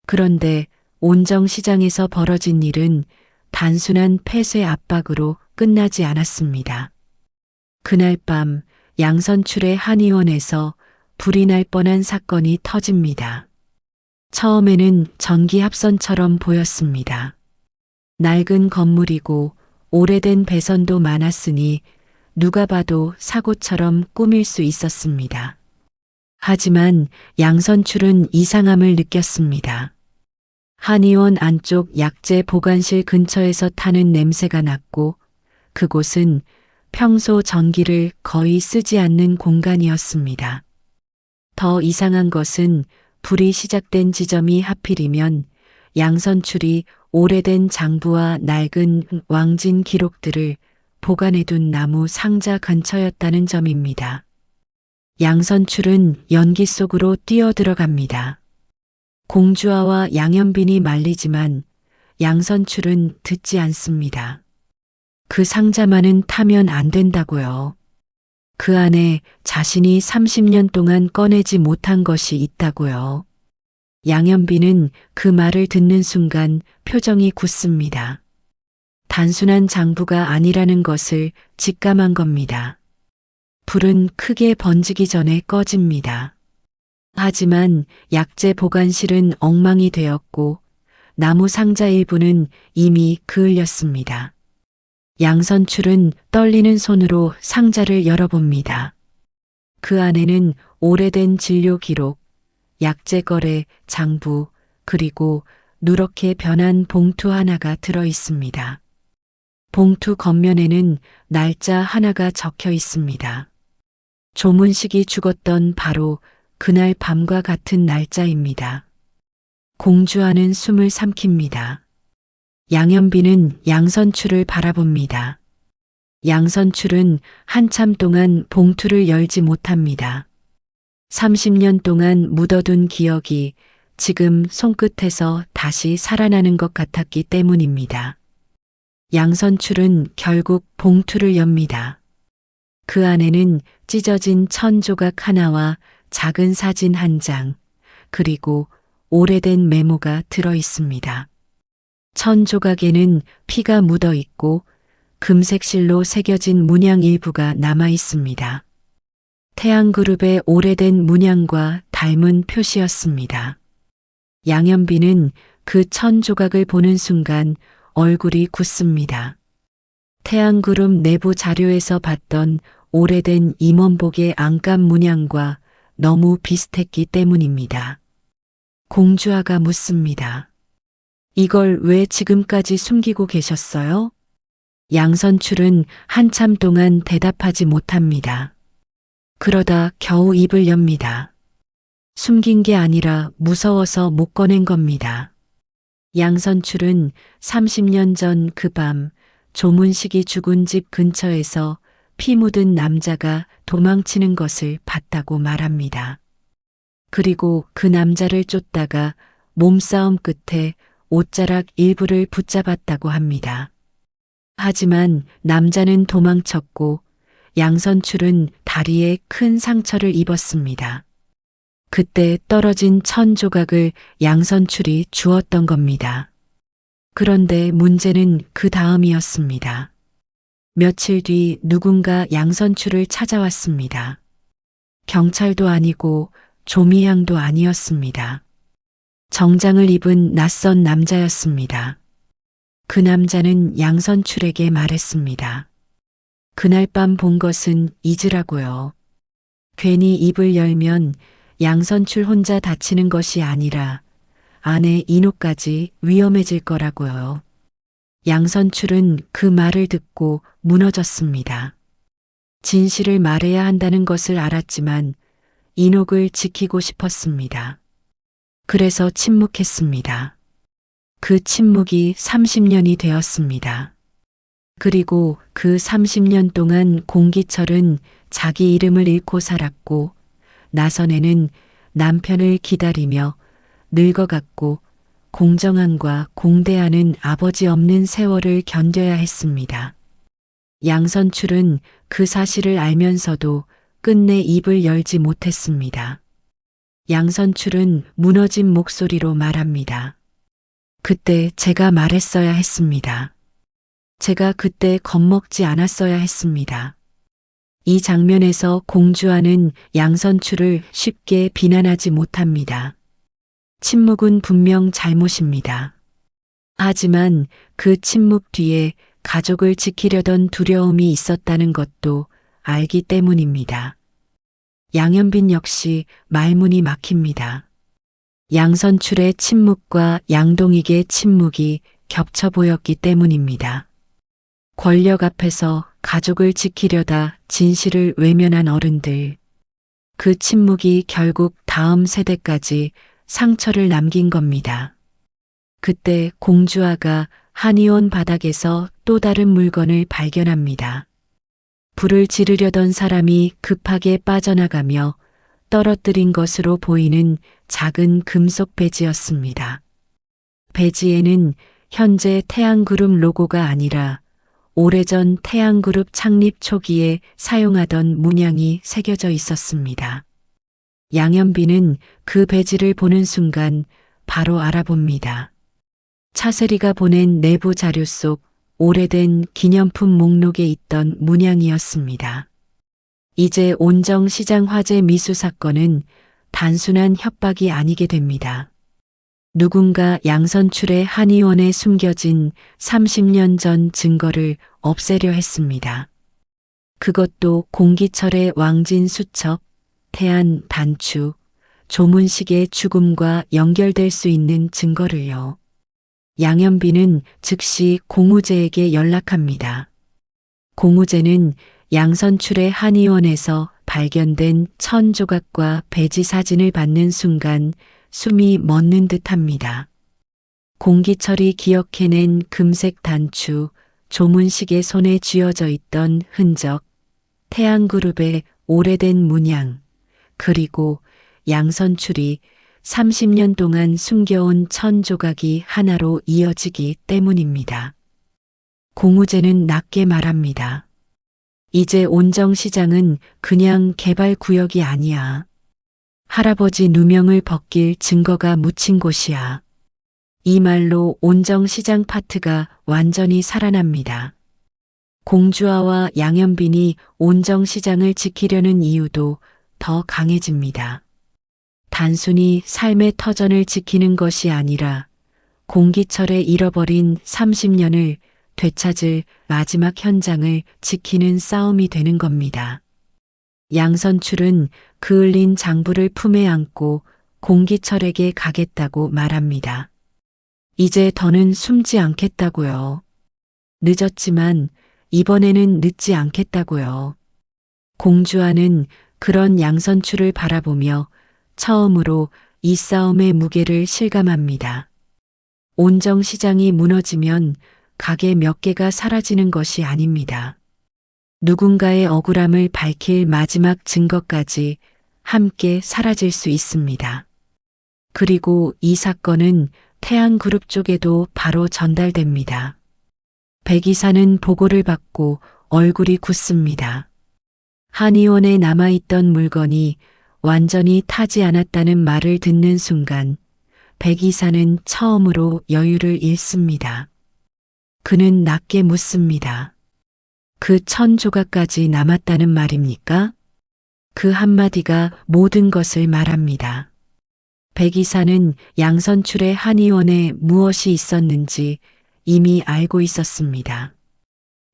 그런데 온정시장에서 벌어진 일은 단순한 폐쇄 압박으로 끝나지 않았습니다. 그날 밤 양선출의 한의원에서 불이 날 뻔한 사건이 터집니다. 처음에는 전기 합선처럼 보였습니다. 낡은 건물이고 오래된 배선도 많았으니 누가 봐도 사고처럼 꾸밀 수 있었습니다. 하지만 양선출은 이상함을 느꼈습니다. 한의원 안쪽 약재 보관실 근처에서 타는 냄새가 났고 그곳은 평소 전기를 거의 쓰지 않는 공간이었습니다. 더 이상한 것은 불이 시작된 지점이 하필이면 양선출이 오래된 장부와 낡은 왕진 기록들을 보관해둔 나무 상자 근처였다는 점입니다. 양선출은 연기 속으로 뛰어들어갑니다. 공주아와 양현빈이 말리지만 양선출은 듣지 않습니다. 그 상자만은 타면 안 된다고요. 그 안에 자신이 30년 동안 꺼내지 못한 것이 있다고요. 양현빈은 그 말을 듣는 순간 표정이 굳습니다. 단순한 장부가 아니라는 것을 직감한 겁니다. 불은 크게 번지기 전에 꺼집니다. 하지만 약재 보관실은 엉망이 되었고 나무 상자 일부는 이미 그을렸습니다. 양선출은 떨리는 손으로 상자를 열어봅니다. 그 안에는 오래된 진료 기록, 약재 거래, 장부, 그리고 누렇게 변한 봉투 하나가 들어 있습니다. 봉투 겉면에는 날짜 하나가 적혀 있습니다. 조문식이 죽었던 바로 그날 밤과 같은 날짜입니다. 공주아는 숨을 삼킵니다. 양현빈은 양선출을 바라봅니다. 양선출은 한참 동안 봉투를 열지 못합니다. 30년 동안 묻어둔 기억이 지금 손끝에서 다시 살아나는 것 같았기 때문입니다. 양선출은 결국 봉투를 엽니다. 그 안에는 찢어진 천 조각 하나와 작은 사진 한 장, 그리고 오래된 메모가 들어 있습니다. 천 조각에는 피가 묻어 있고 금색 실로 새겨진 문양 일부가 남아 있습니다. 태양그룹의 오래된 문양과 닮은 표시였습니다. 양현빈은 그 천 조각을 보는 순간 얼굴이 굳습니다. 태양그룹 내부 자료에서 봤던 오래된 임원복의 안감 문양과 너무 비슷했기 때문입니다. 공주아가 묻습니다. 이걸 왜 지금까지 숨기고 계셨어요? 양선출은 한참 동안 대답하지 못합니다. 그러다 겨우 입을 엽니다. 숨긴 게 아니라 무서워서 못 꺼낸 겁니다. 양선출은 30년 전 그 밤 조문식이 죽은 집 근처에서 피 묻은 남자가 도망치는 것을 봤다고 말합니다. 그리고 그 남자를 쫓다가 몸싸움 끝에 옷자락 일부를 붙잡았다고 합니다. 하지만 남자는 도망쳤고 양선출은 다리에 큰 상처를 입었습니다. 그때 떨어진 천 조각을 양선출이 주었던 겁니다. 그런데 문제는 그 다음이었습니다. 며칠 뒤 누군가 양선출을 찾아왔습니다. 경찰도 아니고 조미향도 아니었습니다. 정장을 입은 낯선 남자였습니다. 그 남자는 양선출에게 말했습니다. 그날 밤 본 것은 잊으라고요. 괜히 입을 열면 양선출 혼자 다치는 것이 아니라 아내 인호까지 위험해질 거라고요. 양선출은 그 말을 듣고 무너졌습니다. 진실을 말해야 한다는 것을 알았지만 인옥을 지키고 싶었습니다. 그래서 침묵했습니다. 그 침묵이 30년이 되었습니다. 그리고 그 30년 동안 공기철은 자기 이름을 잃고 살았고 나선애는 남편을 기다리며 늙어갔고 공정함과 공대하는 아버지 없는 세월을 견뎌야 했습니다. 양선출은 그 사실을 알면서도 끝내 입을 열지 못했습니다. 양선출은 무너진 목소리로 말합니다. 그때 제가 말했어야 했습니다. 제가 그때 겁먹지 않았어야 했습니다. 이 장면에서 공주아는 양선출을 쉽게 비난하지 못합니다. 침묵은 분명 잘못입니다. 하지만 그 침묵 뒤에 가족을 지키려던 두려움이 있었다는 것도 알기 때문입니다. 양현빈 역시 말문이 막힙니다. 양선출의 침묵과 양동익의 침묵이 겹쳐 보였기 때문입니다. 권력 앞에서 가족을 지키려다 진실을 외면한 어른들. 그 침묵이 결국 다음 세대까지 상처를 남긴 겁니다. 그때 공주아가 한의원 바닥에서 또 다른 물건을 발견합니다. 불을 지르려던 사람이 급하게 빠져나가며 떨어뜨린 것으로 보이는 작은 금속 배지였습니다. 배지에는 현재 태양그룹 로고가 아니라 오래전 태양그룹 창립 초기에 사용하던 문양이 새겨져 있었습니다. 양현빈은 그 배지를 보는 순간 바로 알아봅니다. 차세리가 보낸 내부 자료 속 오래된 기념품 목록에 있던 문양이었습니다. 이제 온정시장 화재 미수 사건은 단순한 협박이 아니게 됩니다. 누군가 양선출의 한의원에 숨겨진 30년 전 증거를 없애려 했습니다. 그것도 공기철의 왕진 수첩, 태안 단추, 조문식의 죽음과 연결될 수 있는 증거를요. 양현빈은 즉시 공우재에게 연락합니다. 공우재는 양선출의 한의원에서 발견된 천 조각과 배지 사진을 받는 순간 숨이 멎는 듯합니다. 공기철이 기억해낸 금색 단추, 조문식의 손에 쥐어져 있던 흔적, 태양그룹의 오래된 문양, 그리고 양선출이 30년 동안 숨겨온 천 조각이 하나로 이어지기 때문입니다. 공우제는 낮게 말합니다. 이제 온정시장은 그냥 개발구역이 아니야. 할아버지 누명을 벗길 증거가 묻힌 곳이야. 이 말로 온정시장 파트가 완전히 살아납니다. 공주아와 양현빈이 온정시장을 지키려는 이유도 더 강해집니다. 단순히 삶의 터전을 지키는 것이 아니라 공기철에 잃어버린 30년을 되찾을 마지막 현장을 지키는 싸움이 되는 겁니다. 양선출은 그을린 장부를 품에 안고 공기철에게 가겠다고 말합니다. 이제 더는 숨지 않겠다고요. 늦었지만 이번에는 늦지 않겠다고요. 공주아는 그런 양선출을 바라보며 처음으로 이 싸움의 무게를 실감합니다. 온정시장이 무너지면 가게 몇 개가 사라지는 것이 아닙니다. 누군가의 억울함을 밝힐 마지막 증거까지 함께 사라질 수 있습니다. 그리고 이 사건은 태양그룹 쪽에도 바로 전달됩니다. 백 이사는 보고를 받고 얼굴이 굳습니다. 한의원에 남아있던 물건이 완전히 타지 않았다는 말을 듣는 순간 백 이사는 처음으로 여유를 잃습니다. 그는 낮게 묻습니다. 그 1000조각까지 남았다는 말입니까? 그 한마디가 모든 것을 말합니다. 백 이사는 양선출의 한의원에 무엇이 있었는지 이미 알고 있었습니다.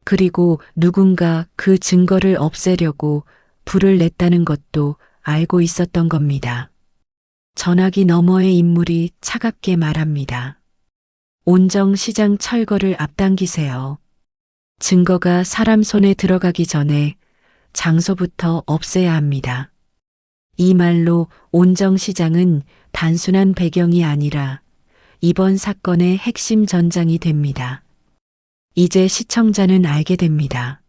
그리고 누군가 그 증거를 없애려고 불을 냈다는 것도 알고 있었던 겁니다. 전화기 너머의 인물이 차갑게 말합니다. 온정시장 철거를 앞당기세요. 증거가 사람 손에 들어가기 전에 장소부터 없애야 합니다. 이 말로 온정시장은 단순한 배경이 아니라 이번 사건의 핵심 전장이 됩니다. 이제 시청자는 알게 됩니다.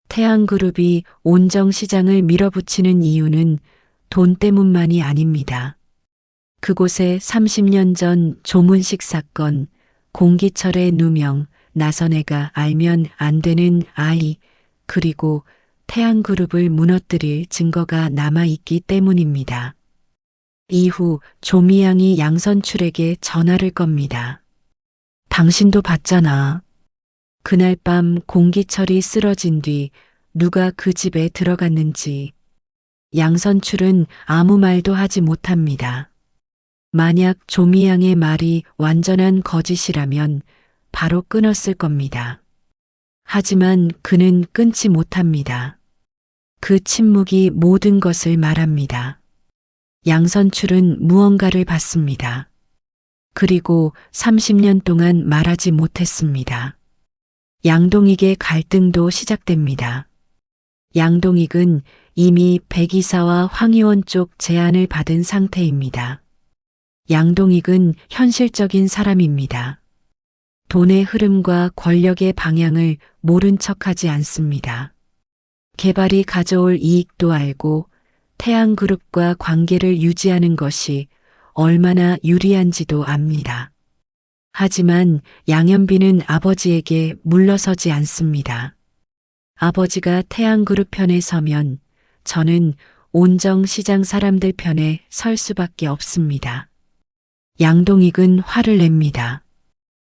태양그룹이 온정시장을 밀어붙이는 이유는 돈 때문만이 아닙니다. 그곳에 30년 전 조문식 사건, 공기철의 누명, 나선혜가 알면 안 되는 아이, 그리고 태양그룹을 무너뜨릴 증거가 남아있기 때문입니다. 이후 조미양이 양선출에게 전화를 겁니다. 당신도 봤잖아. 그날 밤 공기철이 쓰러진 뒤 누가 그 집에 들어갔는지. 양선출은 아무 말도 하지 못합니다. 만약 조미양의 말이 완전한 거짓이라면 바로 끊었을 겁니다. 하지만 그는 끊지 못합니다. 그 침묵이 모든 것을 말합니다. 양선출은 무언가를 받습니다. 그리고 30년 동안 말하지 못했습니다. 양동익의 갈등도 시작됩니다. 양동익은 이미 백이사와 황의원 쪽 제안을 받은 상태입니다. 양동익은 현실적인 사람입니다. 돈의 흐름과 권력의 방향을 모른 척하지 않습니다. 개발이 가져올 이익도 알고 태양그룹과 관계를 유지하는 것이 얼마나 유리한지도 압니다. 하지만 양현빈은 아버지에게 물러서지 않습니다. 아버지가 태양그룹 편에 서면 저는 온정시장 사람들 편에 설 수밖에 없습니다. 양동익은 화를 냅니다.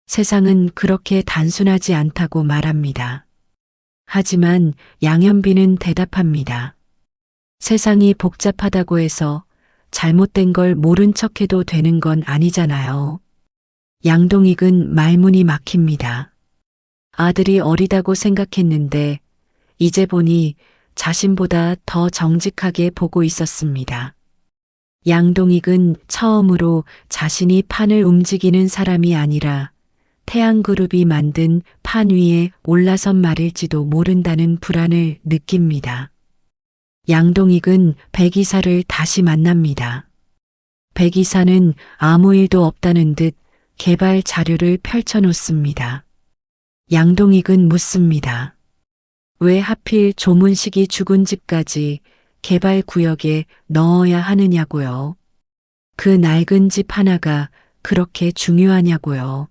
세상은 그렇게 단순하지 않다고 말합니다. 하지만 양현빈은 대답합니다. 세상이 복잡하다고 해서 잘못된 걸 모른 척해도 되는 건 아니잖아요. 양동익은 말문이 막힙니다. 아들이 어리다고 생각했는데 이제 보니 자신보다 더 정직하게 보고 있었습니다. 양동익은 처음으로 자신이 판을 움직이는 사람이 아니라 태양그룹이 만든 판 위에 올라선 말일지도 모른다는 불안을 느낍니다. 양동익은 백이사를 다시 만납니다. 백이사는 아무 일도 없다는 듯 개발 자료를 펼쳐놓습니다. 양동익은 묻습니다. 왜 하필 조문식이 죽은 집까지 개발 구역에 넣어야 하느냐고요. 그 낡은 집 하나가 그렇게 중요하냐고요.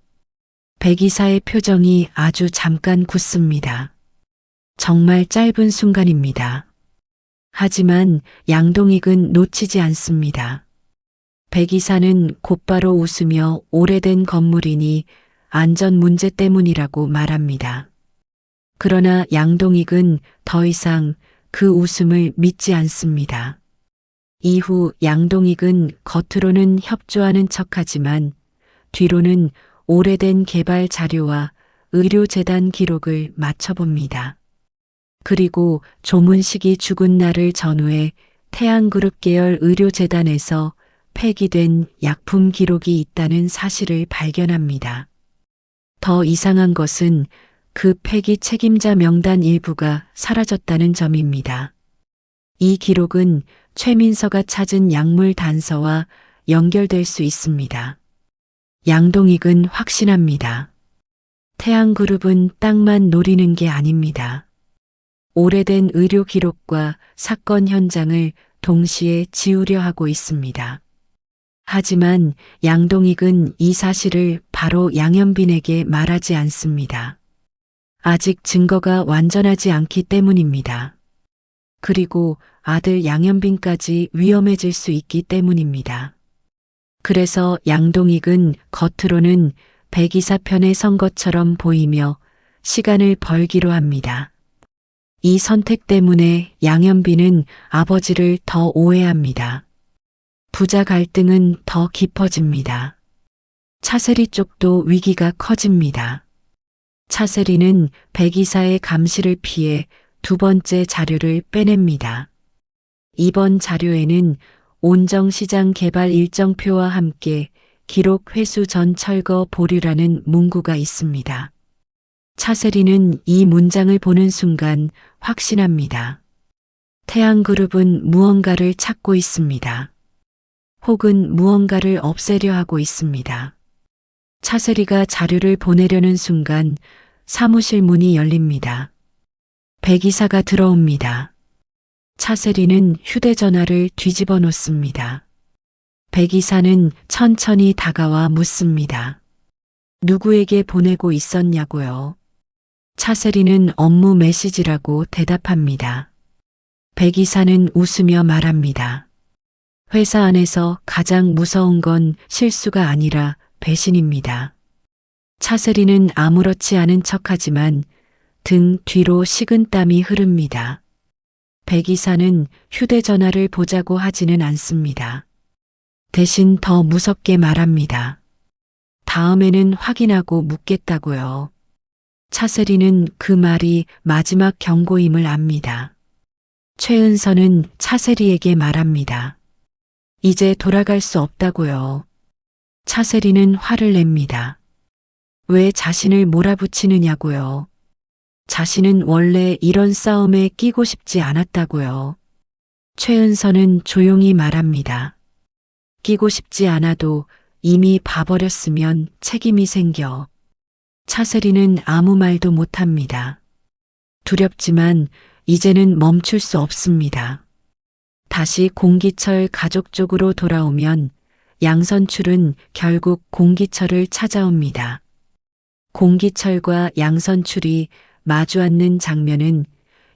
백이사의 표정이 아주 잠깐 굳습니다. 정말 짧은 순간입니다. 하지만 양동익은 놓치지 않습니다. 백이사는 곧바로 웃으며 오래된 건물이니 안전 문제 때문이라고 말합니다. 그러나 양동익은 더 이상 그 웃음을 믿지 않습니다. 이후 양동익은 겉으로는 협조하는 척하지만 뒤로는 오래된 개발 자료와 의료재단 기록을 맞춰봅니다. 그리고 조문식이 죽은 날을 전후해 태양그룹 계열 의료재단에서 폐기된 약품 기록이 있다는 사실을 발견합니다. 더 이상한 것은 그 폐기 책임자 명단 일부가 사라졌다는 점입니다. 이 기록은 최민서가 찾은 약물 단서와 연결될 수 있습니다. 양동익은 확신합니다. 태양그룹은 땅만 노리는 게 아닙니다. 오래된 의료 기록과 사건 현장을 동시에 지우려 하고 있습니다. 하지만 양동익은 이 사실을 바로 양현빈에게 말하지 않습니다. 아직 증거가 완전하지 않기 때문입니다. 그리고 아들 양현빈까지 위험해질 수 있기 때문입니다. 그래서 양동익은 겉으로는 백이사 편에 선 것처럼 보이며 시간을 벌기로 합니다. 이 선택 때문에 양현빈은 아버지를 더 오해합니다. 부자 갈등은 더 깊어집니다. 차세리 쪽도 위기가 커집니다. 차세리는 백이사의 감시를 피해 두 번째 자료를 빼냅니다. 이번 자료에는 온정시장 개발 일정표와 함께 기록 회수 전 철거 보류라는 문구가 있습니다. 차세리는 이 문장을 보는 순간 확신합니다. 태양그룹은 무언가를 찾고 있습니다. 혹은 무언가를 없애려 하고 있습니다. 차세리가 자료를 보내려는 순간 사무실 문이 열립니다. 백이사가 들어옵니다. 차세리는 휴대전화를 뒤집어 놓습니다. 백이사는 천천히 다가와 묻습니다. 누구에게 보내고 있었냐고요? 차세리는 업무 메시지라고 대답합니다. 백이사는 웃으며 말합니다. 회사 안에서 가장 무서운 건 실수가 아니라 배신입니다. 차세리는 아무렇지 않은 척하지만 등 뒤로 식은땀이 흐릅니다. 백이사는 휴대전화를 보자고 하지는 않습니다. 대신 더 무섭게 말합니다. 다음에는 확인하고 묻겠다고요. 차세리는 그 말이 마지막 경고임을 압니다. 최은서는 차세리에게 말합니다. 이제 돌아갈 수 없다고요. 차세리는 화를 냅니다. 왜 자신을 몰아붙이느냐고요. 자신은 원래 이런 싸움에 끼고 싶지 않았다고요. 최은서는 조용히 말합니다. 끼고 싶지 않아도 이미 봐버렸으면 책임이 생겨. 차세리는 아무 말도 못합니다. 두렵지만 이제는 멈출 수 없습니다. 다시 공기철 가족 쪽으로 돌아오면 양선출은 결국 공기철을 찾아옵니다. 공기철과 양선출이 마주 앉는 장면은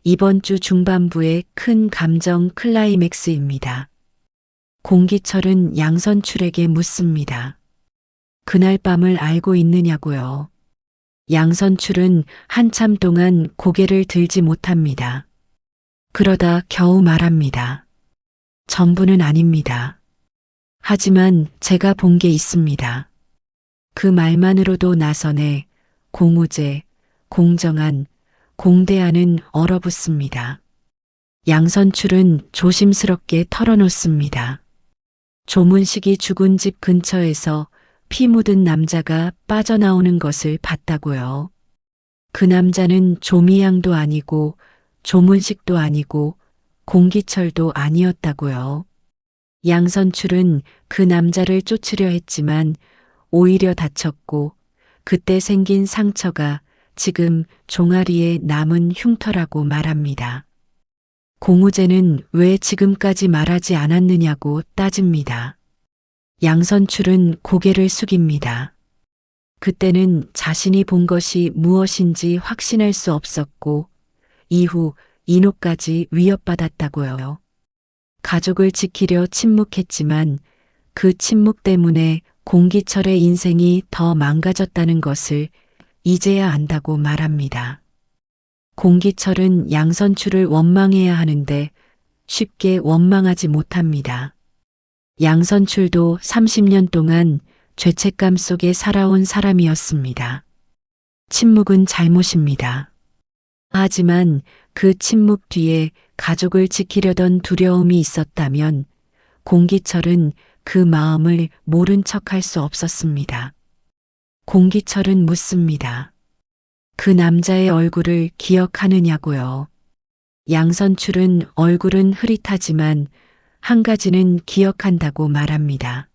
이번 주 중반부의 큰 감정 클라이맥스입니다. 공기철은 양선출에게 묻습니다. 그날 밤을 알고 있느냐고요. 양선출은 한참 동안 고개를 들지 못합니다. 그러다 겨우 말합니다. 전부는 아닙니다. 하지만 제가 본 게 있습니다. 그 말만으로도 나선에 공우제, 공정한, 공대하는 얼어붙습니다. 양선출은 조심스럽게 털어놓습니다. 조문식이 죽은 집 근처에서 피 묻은 남자가 빠져나오는 것을 봤다고요. 그 남자는 조미양도 아니고 조문식도 아니고 공기철도 아니었다고요. 양선출은 그 남자를 쫓으려 했지만 오히려 다쳤고 그때 생긴 상처가 지금 종아리에 남은 흉터라고 말합니다. 공우제는 왜 지금까지 말하지 않았느냐고 따집니다. 양선출은 고개를 숙입니다. 그때는 자신이 본 것이 무엇인지 확신할 수 없었고 이후 인호까지 위협받았다고요. 가족을 지키려 침묵했지만 그 침묵 때문에 공기철의 인생이 더 망가졌다는 것을 이제야 안다고 말합니다. 공기철은 양선출을 원망해야 하는데 쉽게 원망하지 못합니다. 양선출도 30년 동안 죄책감 속에 살아온 사람이었습니다. 침묵은 잘못입니다. 하지만 그 침묵 뒤에 가족을 지키려던 두려움이 있었다면 공기철은 그 마음을 모른 척할 수 없었습니다. 공기철은 묻습니다. 그 남자의 얼굴을 기억하느냐고요. 양선출은 얼굴은 흐릿하지만 한 가지는 기억한다고 말합니다.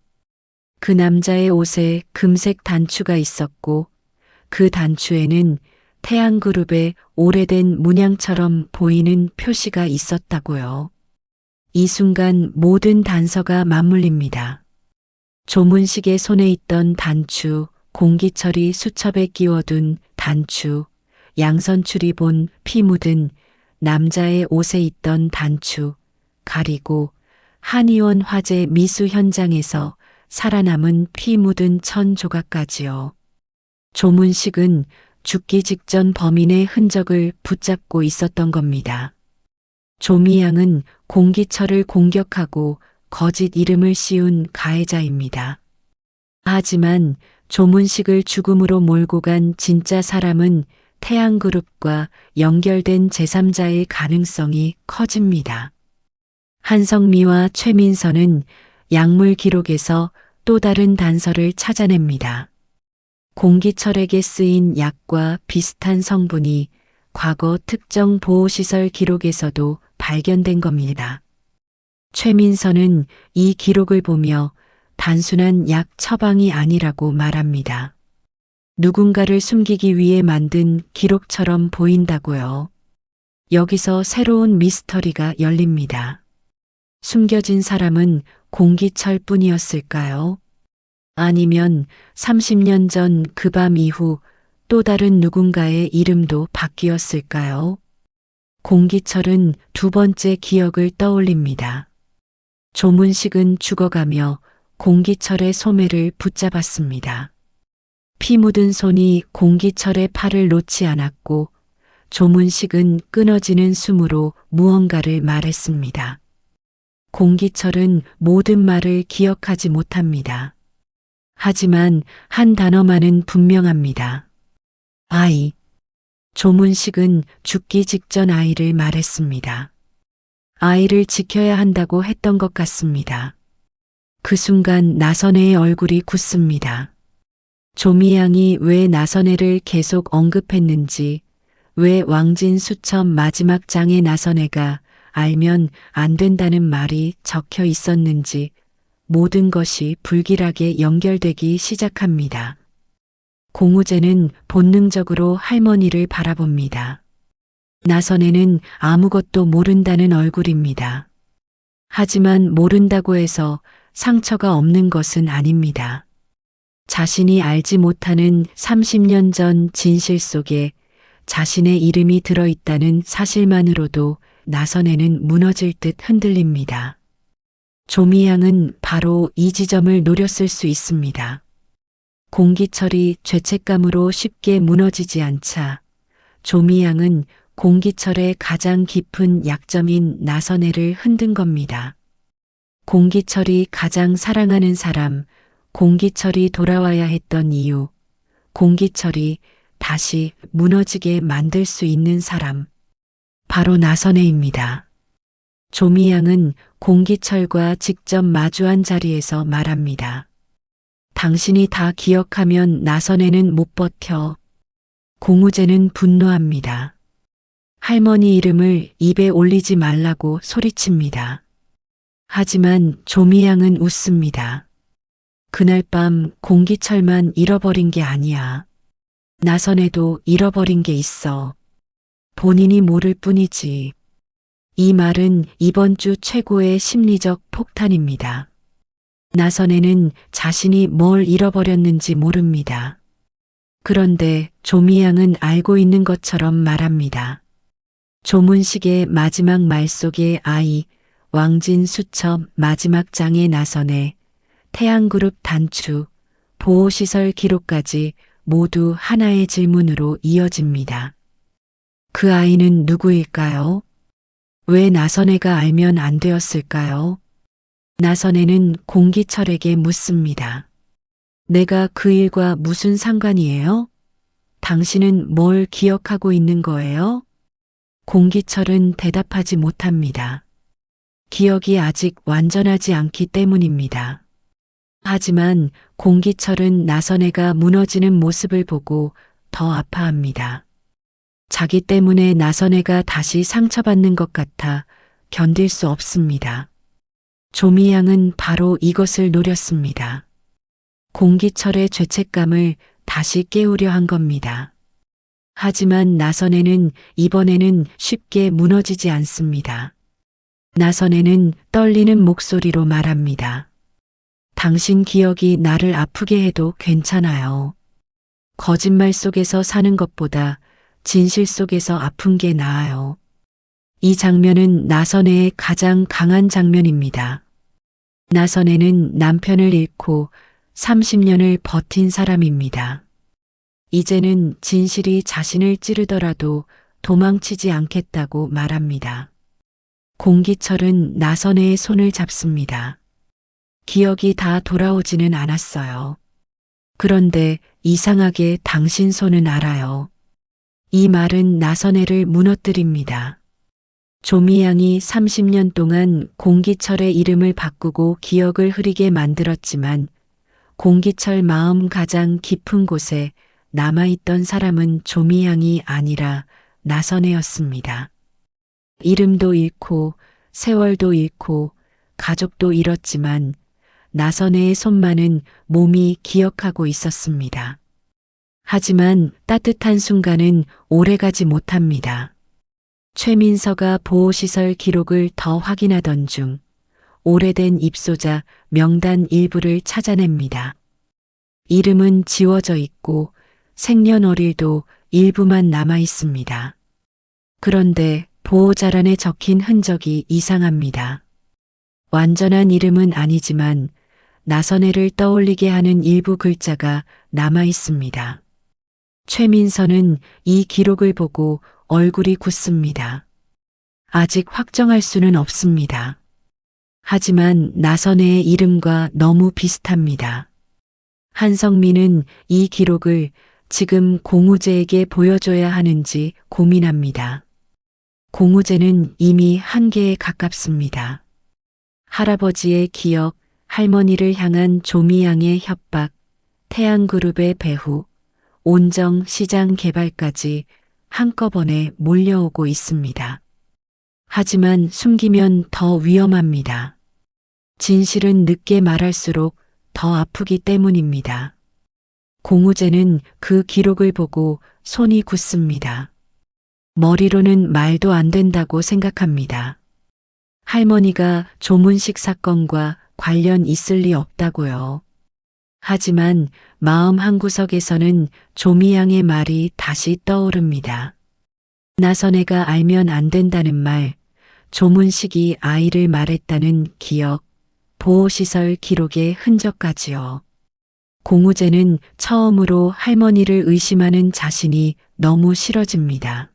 그 남자의 옷에 금색 단추가 있었고 그 단추에는 태양그룹의 오래된 문양처럼 보이는 표시가 있었다고요. 이 순간 모든 단서가 맞물립니다. 조문식의 손에 있던 단추, 공기철이 수첩에 끼워둔 단추, 양선출이 본 피 묻은 남자의 옷에 있던 단추, 가리고 한의원 화재 미수 현장에서 살아남은 피 묻은 천 조각까지요. 조문식은 죽기 직전 범인의 흔적을 붙잡고 있었던 겁니다. 조미양은 공기철을 공격하고 거짓 이름을 씌운 가해자입니다. 하지만 조문식을 죽음으로 몰고 간 진짜 사람은 태양그룹과 연결된 제3자일 가능성이 커집니다. 한성미와 최민선은 약물 기록에서 또 다른 단서를 찾아냅니다. 공기철에게 쓰인 약과 비슷한 성분이 과거 특정 보호시설 기록에서도 발견된 겁니다. 최민선은 이 기록을 보며 단순한 약 처방이 아니라고 말합니다. 누군가를 숨기기 위해 만든 기록처럼 보인다고요. 여기서 새로운 미스터리가 열립니다. 숨겨진 사람은 공기철 뿐이었을까요? 아니면 30년 전 그 밤 이후 또 다른 누군가의 이름도 바뀌었을까요? 공기철은 두 번째 기억을 떠올립니다. 조문식은 죽어가며 공기철의 소매를 붙잡았습니다. 피 묻은 손이 공기철의 팔을 놓지 않았고 조문식은 끊어지는 숨으로 무언가를 말했습니다. 공기철은 모든 말을 기억하지 못합니다. 하지만 한 단어만은 분명합니다. 아이. 조문식은 죽기 직전 아이를 말했습니다. 아이를 지켜야 한다고 했던 것 같습니다. 그 순간 나선혜의 얼굴이 굳습니다. 조미양이 왜 나선혜를 계속 언급했는지, 왜 왕진 수첩 마지막 장에 나선혜가 알면 안 된다는 말이 적혀 있었는지 모든 것이 불길하게 연결되기 시작합니다. 공우제는 본능적으로 할머니를 바라봅니다. 나선혜는 아무것도 모른다는 얼굴입니다. 하지만 모른다고 해서 상처가 없는 것은 아닙니다. 자신이 알지 못하는 30년 전 진실 속에 자신의 이름이 들어있다는 사실만으로도 나선혜는 무너질 듯 흔들립니다. 조미양은 바로 이 지점을 노렸을 수 있습니다. 공기철이 죄책감으로 쉽게 무너지지 않자 조미양은 공기철의 가장 깊은 약점인 나선혜를 흔든 겁니다. 공기철이 가장 사랑하는 사람, 공기철이 돌아와야 했던 이유, 공기철이 다시 무너지게 만들 수 있는 사람, 바로 나선혜입니다. 조미양은 공기철과 직접 마주한 자리에서 말합니다. 당신이 다 기억하면 나선혜는 못 버텨. 공우제는 분노합니다. 할머니 이름을 입에 올리지 말라고 소리칩니다. 하지만 조미양은 웃습니다. 그날 밤 공기철만 잃어버린 게 아니야. 나선애도 잃어버린 게 있어. 본인이 모를 뿐이지. 이 말은 이번 주 최고의 심리적 폭탄입니다. 나선애는 자신이 뭘 잃어버렸는지 모릅니다. 그런데 조미양은 알고 있는 것처럼 말합니다. 조문식의 마지막 말 속의 아이, 왕진 수첩 마지막 장의 나선애, 태양그룹 단추, 보호시설 기록까지 모두 하나의 질문으로 이어집니다. 그 아이는 누구일까요? 왜 나선애가 알면 안 되었을까요? 나선애는 공기철에게 묻습니다. 내가 그 일과 무슨 상관이에요? 당신은 뭘 기억하고 있는 거예요? 공기철은 대답하지 못합니다. 기억이 아직 완전하지 않기 때문입니다. 하지만 공기철은 나선애가 무너지는 모습을 보고 더 아파합니다. 자기 때문에 나선애가 다시 상처받는 것 같아 견딜 수 없습니다. 조미양은 바로 이것을 노렸습니다. 공기철의 죄책감을 다시 깨우려 한 겁니다. 하지만 나선애는 이번에는 쉽게 무너지지 않습니다. 나선애는 떨리는 목소리로 말합니다. 당신 기억이 나를 아프게 해도 괜찮아요. 거짓말 속에서 사는 것보다 진실 속에서 아픈 게 나아요. 이 장면은 나선애의 가장 강한 장면입니다. 나선애는 남편을 잃고 30년을 버틴 사람입니다. 이제는 진실이 자신을 찌르더라도 도망치지 않겠다고 말합니다. 공기철은 나선애의 손을 잡습니다. 기억이 다 돌아오지는 않았어요. 그런데 이상하게 당신 손은 알아요. 이 말은 나선애를 무너뜨립니다. 조미양이 30년 동안 공기철의 이름을 바꾸고 기억을 흐리게 만들었지만 공기철 마음 가장 깊은 곳에 남아있던 사람은 조미양이 아니라 나선애였습니다. 이름도 잃고 세월도 잃고 가족도 잃었지만 나선애의 손만은 몸이 기억하고 있었습니다. 하지만 따뜻한 순간은 오래가지 못합니다. 최민서가 보호시설 기록을 더 확인하던 중 오래된 입소자 명단 일부를 찾아냅니다. 이름은 지워져 있고 생년월일도 일부만 남아 있습니다. 그런데 보호자란에 적힌 흔적이 이상합니다. 완전한 이름은 아니지만 나선애를 떠올리게 하는 일부 글자가 남아 있습니다. 최민서는 이 기록을 보고 얼굴이 굳습니다. 아직 확정할 수는 없습니다. 하지만 나선애의 이름과 너무 비슷합니다. 한성민은 이 기록을 지금 공우재에게 보여줘야 하는지 고민합니다. 공우재는 이미 한계에 가깝습니다. 할아버지의 기억, 할머니를 향한 조미양의 협박, 태양그룹의 배후, 온정 시장 개발까지 한꺼번에 몰려오고 있습니다. 하지만 숨기면 더 위험합니다. 진실은 늦게 말할수록 더 아프기 때문입니다. 공우재는 그 기록을 보고 손이 굳습니다. 머리로는 말도 안 된다고 생각합니다. 할머니가 조문식 사건과 관련 있을 리 없다고요. 하지만 마음 한구석에서는 조미양의 말이 다시 떠오릅니다. 나선애가 알면 안 된다는 말, 조문식이 아이를 말했다는 기억, 보호시설 기록의 흔적까지요. 공우재는 처음으로 할머니를 의심하는 자신이 너무 싫어집니다.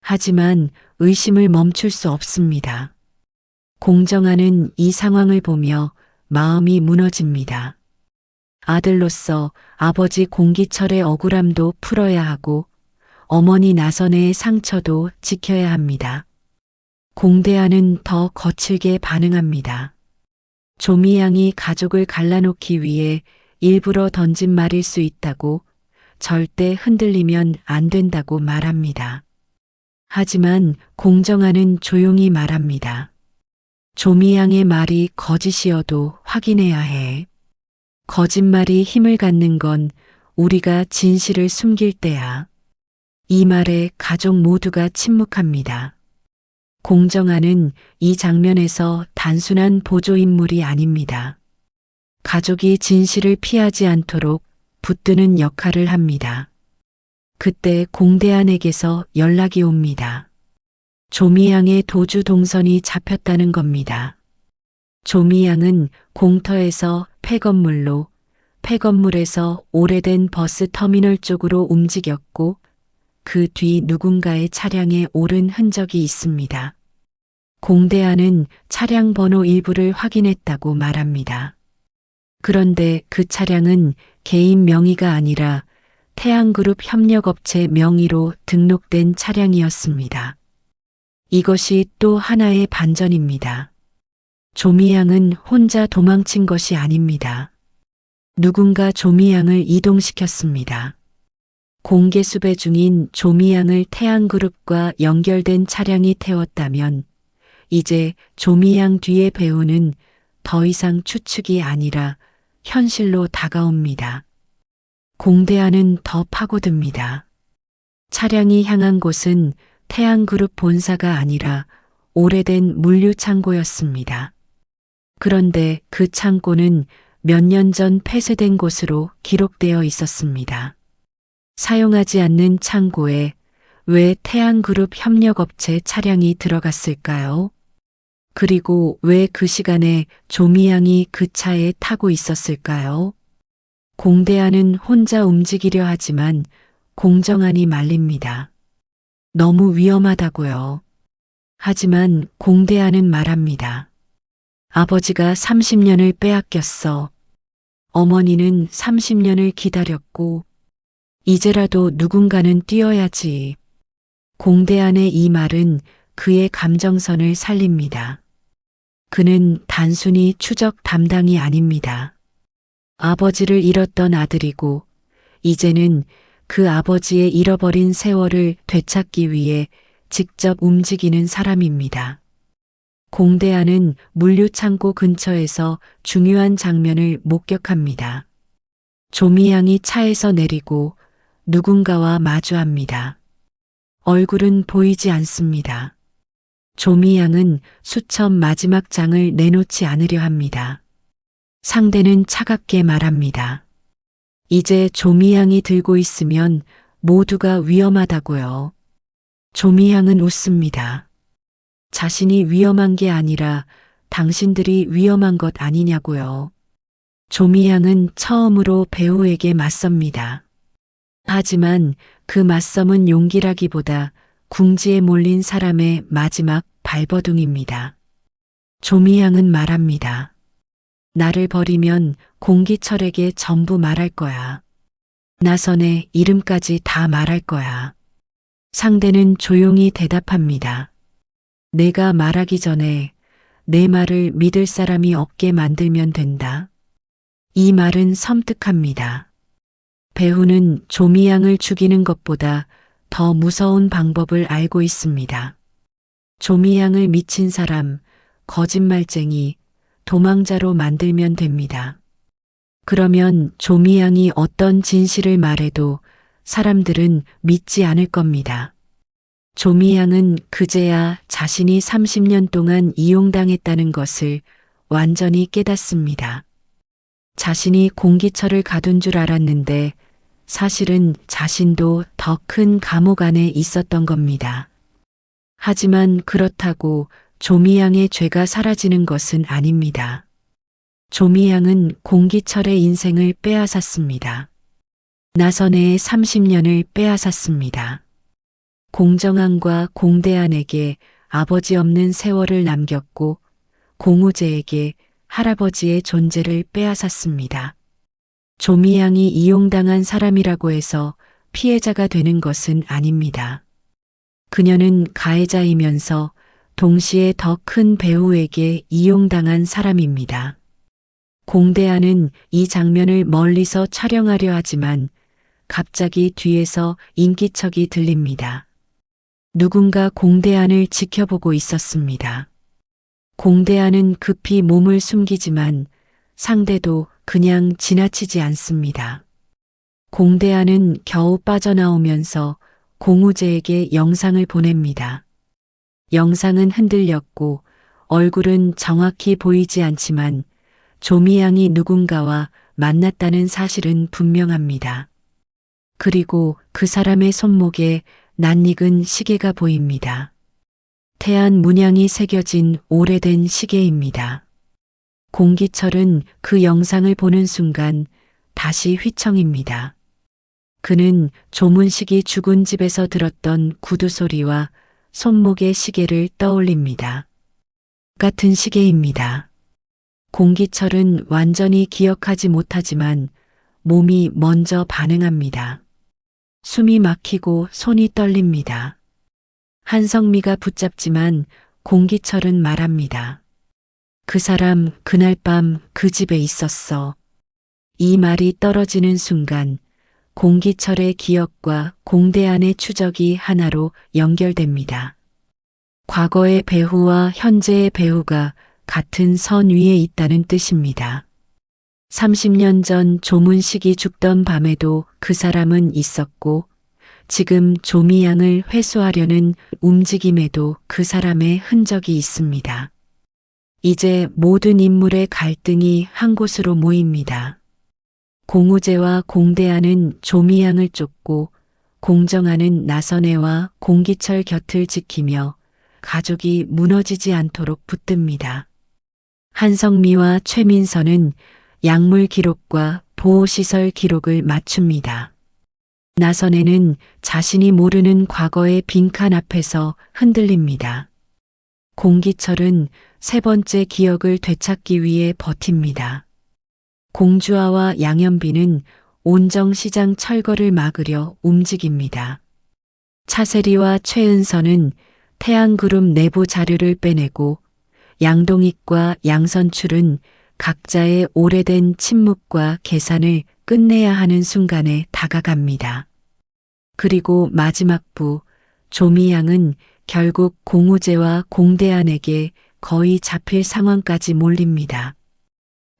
하지만 의심을 멈출 수 없습니다. 공정하는 이 상황을 보며 마음이 무너집니다. 아들로서 아버지 공기철의 억울함도 풀어야 하고 어머니 나선애의 상처도 지켜야 합니다. 공대하는 더 거칠게 반응합니다. 조미양이 가족을 갈라놓기 위해 일부러 던진 말일 수 있다고, 절대 흔들리면 안 된다고 말합니다. 하지만 공정하는 조용히 말합니다. 조미양의 말이 거짓이어도 확인해야 해. 거짓말이 힘을 갖는 건 우리가 진실을 숨길 때야. 이 말에 가족 모두가 침묵합니다. 공정아는 이 장면에서 단순한 보조 인물이 아닙니다. 가족이 진실을 피하지 않도록 붙드는 역할을 합니다. 그때 공대안에게서 연락이 옵니다. 조미양의 도주 동선이 잡혔다는 겁니다. 조미양은 공터에서 폐건물로, 폐건물에서 오래된 버스 터미널 쪽으로 움직였고 그 뒤 누군가의 차량에 오른 흔적이 있습니다. 공대안은 차량 번호 일부를 확인했다고 말합니다. 그런데 그 차량은 개인 명의가 아니라 태양그룹 협력업체 명의로 등록된 차량이었습니다. 이것이 또 하나의 반전입니다. 조미양은 혼자 도망친 것이 아닙니다. 누군가 조미양을 이동시켰습니다. 공개 수배 중인 조미양을 태양그룹과 연결된 차량이 태웠다면 이제 조미양 뒤의 배후는 더 이상 추측이 아니라 현실로 다가옵니다. 공대안은 더 파고듭니다. 차량이 향한 곳은 태양그룹 본사가 아니라 오래된 물류창고였습니다. 그런데 그 창고는 몇 년 전 폐쇄된 곳으로 기록되어 있었습니다. 사용하지 않는 창고에 왜 태양그룹 협력업체 차량이 들어갔을까요? 그리고 왜 그 시간에 조미양이 그 차에 타고 있었을까요? 공대안은 혼자 움직이려 하지만 공정안이 말립니다. 너무 위험하다고요. 하지만 공대안은 말합니다. 아버지가 30년을 빼앗겼어. 어머니는 30년을 기다렸고 이제라도 누군가는 뛰어야지. 공대안의 이 말은 그의 감정선을 살립니다. 그는 단순히 추적 담당이 아닙니다. 아버지를 잃었던 아들이고 이제는 그 아버지의 잃어버린 세월을 되찾기 위해 직접 움직이는 사람입니다. 공대안은 물류창고 근처에서 중요한 장면을 목격합니다. 조미양이 차에서 내리고 누군가와 마주합니다. 얼굴은 보이지 않습니다. 조미양은 수첩 마지막 장을 내놓지 않으려 합니다. 상대는 차갑게 말합니다. 이제 조미양이 들고 있으면 모두가 위험하다고요. 조미양은 웃습니다. 자신이 위험한 게 아니라 당신들이 위험한 것 아니냐고요. 조미양은 처음으로 배우에게 맞섭니다. 하지만 그 맞섬은 용기라기보다 궁지에 몰린 사람의 마지막 발버둥입니다. 조미양은 말합니다. 나를 버리면 공기철에게 전부 말할 거야. 나선의 이름까지 다 말할 거야. 상대는 조용히 대답합니다. 내가 말하기 전에 내 말을 믿을 사람이 없게 만들면 된다. 이 말은 섬뜩합니다. 배우는 조미양을 죽이는 것보다 더 무서운 방법을 알고 있습니다. 조미양을 미친 사람, 거짓말쟁이, 도망자로 만들면 됩니다. 그러면 조미양이 어떤 진실을 말해도 사람들은 믿지 않을 겁니다. 조미양은 그제야 자신이 30년 동안 이용당했다는 것을 완전히 깨닫습니다. 자신이 공기철을 가둔 줄 알았는데 사실은 자신도 더 큰 감옥 안에 있었던 겁니다. 하지만 그렇다고 조미양의 죄가 사라지는 것은 아닙니다. 조미양은 공기철의 인생을 빼앗았습니다. 나선의 30년을 빼앗았습니다. 공정한과 공대안에게 아버지 없는 세월을 남겼고 공우재에게 할아버지의 존재를 빼앗았습니다. 조미양이 이용당한 사람이라고 해서 피해자가 되는 것은 아닙니다. 그녀는 가해자이면서 동시에 더 큰 배우에게 이용당한 사람입니다. 공대안은 이 장면을 멀리서 촬영하려 하지만 갑자기 뒤에서 인기척이 들립니다. 누군가 공대안을 지켜보고 있었습니다. 공대안은 급히 몸을 숨기지만 상대도 그냥 지나치지 않습니다. 공대하는 겨우 빠져나오면서 공우재에게 영상을 보냅니다. 영상은 흔들렸고 얼굴은 정확히 보이지 않지만 조미양이 누군가와 만났다는 사실은 분명합니다. 그리고 그 사람의 손목에 낯익은 시계가 보입니다. 태안 문양이 새겨진 오래된 시계입니다. 공기철은 그 영상을 보는 순간 다시 휘청입니다. 그는 조문식이 죽은 집에서 들었던 구두 소리와 손목의 시계를 떠올립니다. 같은 시계입니다. 공기철은 완전히 기억하지 못하지만 몸이 먼저 반응합니다. 숨이 막히고 손이 떨립니다. 한성미가 붙잡지만 공기철은 말합니다. 그 사람 그날 밤 그 집에 있었어. 이 말이 떨어지는 순간 공기철의 기억과 공대안의 추적이 하나로 연결됩니다. 과거의 배후와 현재의 배후가 같은 선 위에 있다는 뜻입니다. 30년 전 조문식이 죽던 밤에도 그 사람은 있었고 지금 조미양을 회수하려는 움직임에도 그 사람의 흔적이 있습니다. 이제 모든 인물의 갈등이 한 곳으로 모입니다. 공우재와 공대하는 조미양을 쫓고 공정하는 나선애와 공기철 곁을 지키며 가족이 무너지지 않도록 붙듭니다. 한성미와 최민선은 약물 기록과 보호시설 기록을 맞춥니다. 나선애는 자신이 모르는 과거의 빈칸 앞에서 흔들립니다. 공기철은 세 번째 기억을 되찾기 위해 버팁니다. 공주아와 양현비는 온정시장 철거를 막으려 움직입니다. 차세리와 최은선은 태양그룹 내부 자료를 빼내고 양동익과 양선출은 각자의 오래된 침묵과 계산을 끝내야 하는 순간에 다가갑니다. 그리고 마지막부 조미양은 결국 공우재와 공대안에게 거의 잡힐 상황까지 몰립니다.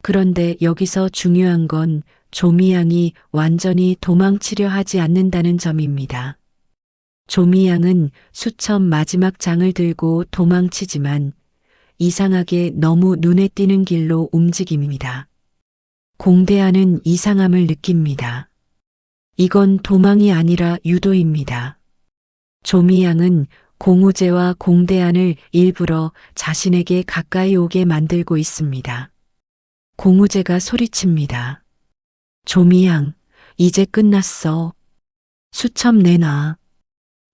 그런데 여기서 중요한 건 조미양이 완전히 도망치려 하지 않는다는 점입니다. 조미양은 수첩 마지막 장을 들고 도망치지만 이상하게 너무 눈에 띄는 길로 움직입니다. 공대안은 이상함을 느낍니다. 이건 도망이 아니라 유도입니다. 조미양은 공우재와 공대안을 일부러 자신에게 가까이 오게 만들고 있습니다. 공우재가 소리칩니다. 조미양, 이제 끝났어. 수첩 내놔.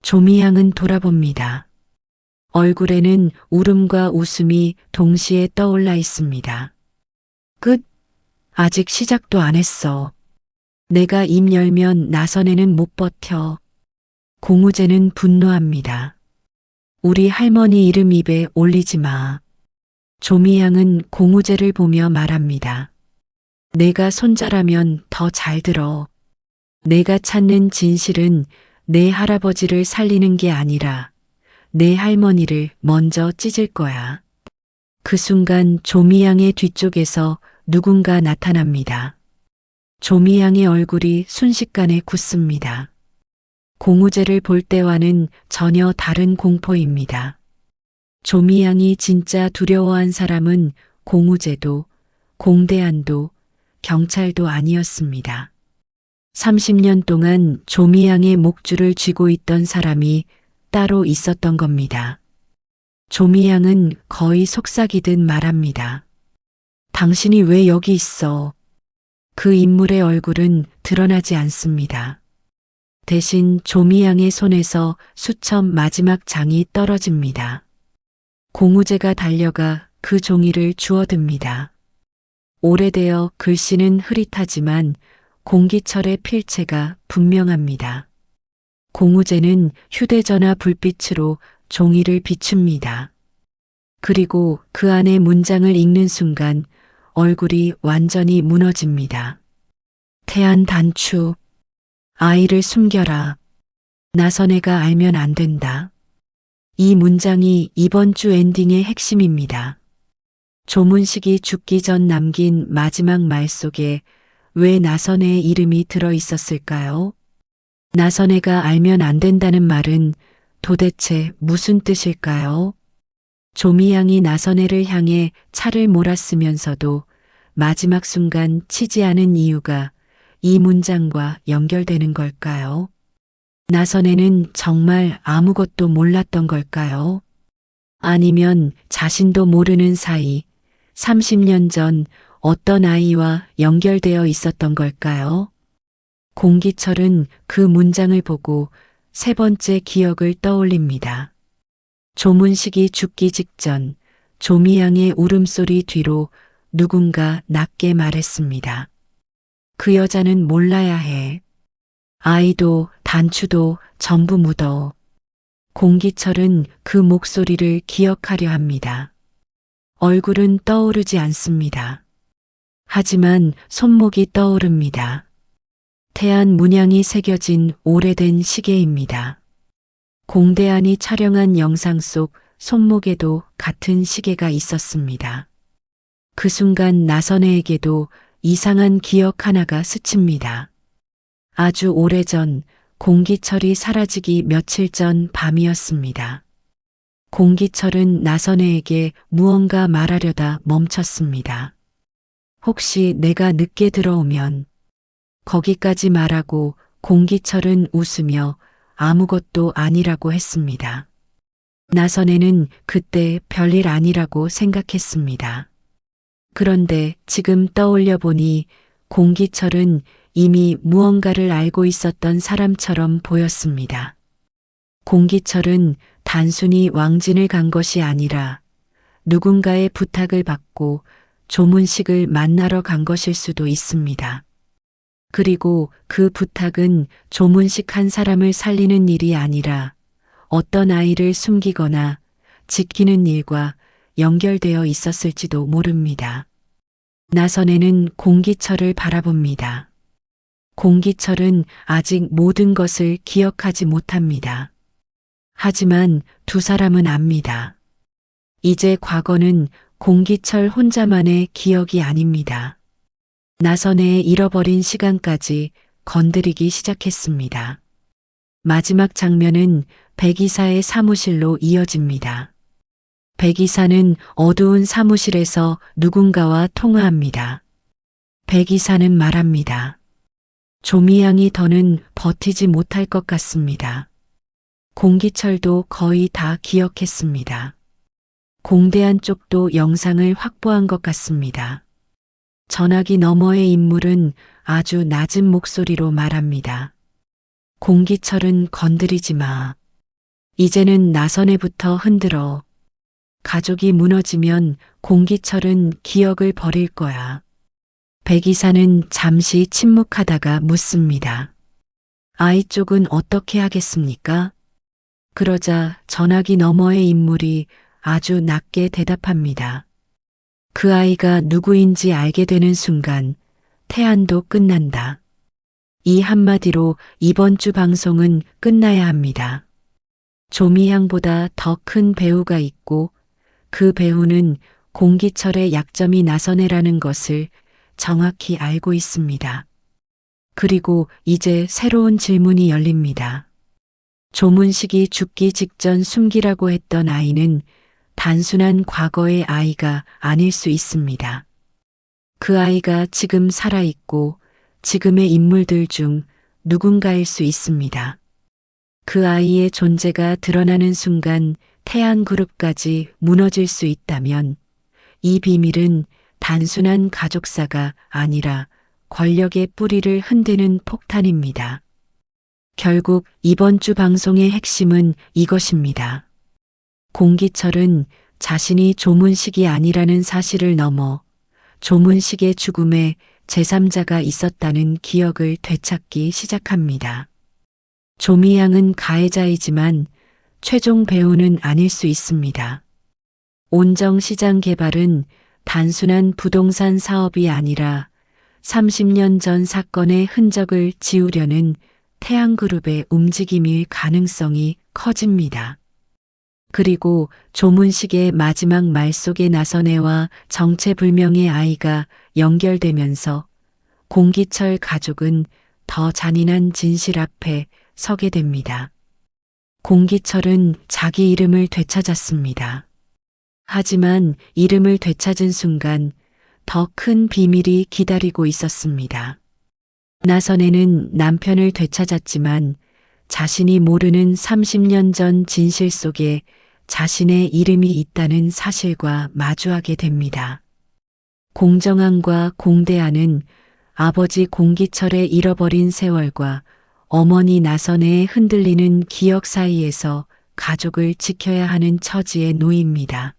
조미양은 돌아봅니다. 얼굴에는 울음과 웃음이 동시에 떠올라 있습니다. 끝? 아직 시작도 안 했어. 내가 입 열면 나선애는 못 버텨. 공우재는 분노합니다. 우리 할머니 이름 입에 올리지 마. 조미양은 공우재를 보며 말합니다. 내가 손자라면 더 잘 들어. 내가 찾는 진실은 내 할아버지를 살리는 게 아니라 내 할머니를 먼저 찢을 거야. 그 순간 조미양의 뒤쪽에서 누군가 나타납니다. 조미양의 얼굴이 순식간에 굳습니다. 공우재를 볼 때와는 전혀 다른 공포입니다. 조미양이 진짜 두려워한 사람은 공우재도 공대안도 경찰도 아니었습니다. 30년 동안 조미양의 목줄을 쥐고 있던 사람이 따로 있었던 겁니다. 조미양은 거의 속삭이듯 말합니다. 당신이 왜 여기 있어? 그 인물의 얼굴은 드러나지 않습니다. 대신 조미양의 손에서 수첩 마지막 장이 떨어집니다. 공우재가 달려가 그 종이를 주워듭니다. 오래되어 글씨는 흐릿하지만 공기철의 필체가 분명합니다. 공우재는 휴대전화 불빛으로 종이를 비춥니다. 그리고 그 안의 문장을 읽는 순간 얼굴이 완전히 무너집니다. 태안 단추. 아이를 숨겨라. 나선애가 알면 안 된다. 이 문장이 이번 주 엔딩의 핵심입니다. 조문식이 죽기 전 남긴 마지막 말 속에 왜 나선혜의 이름이 들어 있었을까요? 나선혜가 알면 안 된다는 말은 도대체 무슨 뜻일까요? 조미양이 나선혜를 향해 차를 몰았으면서도 마지막 순간 치지 않은 이유가 이 문장과 연결되는 걸까요? 나선혜는 정말 아무것도 몰랐던 걸까요? 아니면 자신도 모르는 사이 30년 전 어떤 아이와 연결되어 있었던 걸까요? 공기철은 그 문장을 보고 세 번째 기억을 떠올립니다. 조문식이 죽기 직전 조미양의 울음소리 뒤로 누군가 낮게 말했습니다. 그 여자는 몰라야 해. 아이도 단추도 전부 묻어. 공기철은 그 목소리를 기억하려 합니다. 얼굴은 떠오르지 않습니다. 하지만 손목이 떠오릅니다. 태안 문양이 새겨진 오래된 시계입니다. 공대안이 촬영한 영상 속 손목에도 같은 시계가 있었습니다. 그 순간 나선혜에게도 이상한 기억 하나가 스칩니다. 아주 오래전 공기철이 사라지기 며칠 전 밤이었습니다. 공기철은 나선혜에게 무언가 말하려다 멈췄습니다. 혹시 내가 늦게 들어오면 거기까지 말하고 공기철은 웃으며 아무것도 아니라고 했습니다. 나선혜는 그때 별일 아니라고 생각했습니다. 그런데 지금 떠올려 보니 공기철은 이미 무언가를 알고 있었던 사람처럼 보였습니다. 공기철은 단순히 왕진을 간 것이 아니라 누군가의 부탁을 받고 조문식을 만나러 간 것일 수도 있습니다. 그리고 그 부탁은 조문식 한 사람을 살리는 일이 아니라 어떤 아이를 숨기거나 지키는 일과 연결되어 있었을지도 모릅니다. 나선혜는 공기철을 바라봅니다. 공기철은 아직 모든 것을 기억하지 못합니다. 하지만 두 사람은 압니다. 이제 과거는 공기철 혼자만의 기억이 아닙니다. 나선혜의 잃어버린 시간까지 건드리기 시작했습니다. 마지막 장면은 백이사의 사무실로 이어집니다. 백이사는 어두운 사무실에서 누군가와 통화합니다. 백이사는 말합니다. 조미양이 더는 버티지 못할 것 같습니다. 공기철도 거의 다 기억했습니다. 공대안 쪽도 영상을 확보한 것 같습니다. 전화기 너머의 인물은 아주 낮은 목소리로 말합니다. 공기철은 건드리지 마. 이제는 나선혜부터 흔들어. 가족이 무너지면 공기철은 기억을 버릴 거야. 백이사는 잠시 침묵하다가 묻습니다. 아이 쪽은 어떻게 하겠습니까? 그러자 전화기 너머의 인물이 아주 낮게 대답합니다. 그 아이가 누구인지 알게 되는 순간 태안도 끝난다. 이 한마디로 이번 주 방송은 끝나야 합니다. 조미향보다 더 큰 배우가 있고 그 배우는 공기철의 약점이 나선혜라는 것을 정확히 알고 있습니다. 그리고 이제 새로운 질문이 열립니다. 조문식이 죽기 직전 숨기라고 했던 아이는 단순한 과거의 아이가 아닐 수 있습니다. 그 아이가 지금 살아있고 지금의 인물들 중 누군가일 수 있습니다. 그 아이의 존재가 드러나는 순간 태안그룹까지 무너질 수 있다면 이 비밀은 단순한 가족사가 아니라 권력의 뿌리를 흔드는 폭탄입니다. 결국 이번 주 방송의 핵심은 이것입니다. 공기철은 자신이 조문식이 아니라는 사실을 넘어 조문식의 죽음에 제3자가 있었다는 기억을 되찾기 시작합니다. 조미양은 가해자이지만 최종 배우는 아닐 수 있습니다. 온정시장 개발은 단순한 부동산 사업이 아니라 30년 전 사건의 흔적을 지우려는 태양그룹의 움직임일 가능성이 커집니다. 그리고 조문식의 마지막 말 속에 나선혜와 정체불명의 아이가 연결되면서 공기철 가족은 더 잔인한 진실 앞에 서게 됩니다. 공기철은 자기 이름을 되찾았습니다. 하지만 이름을 되찾은 순간 더 큰 비밀이 기다리고 있었습니다. 나선혜는 남편을 되찾았지만 자신이 모르는 30년 전 진실 속에 자신의 이름이 있다는 사실과 마주하게 됩니다. 공정한과 공대한은 아버지 공기철의 잃어버린 세월과 어머니 나선혜의 흔들리는 기억 사이에서 가족을 지켜야 하는 처지에 놓입니다.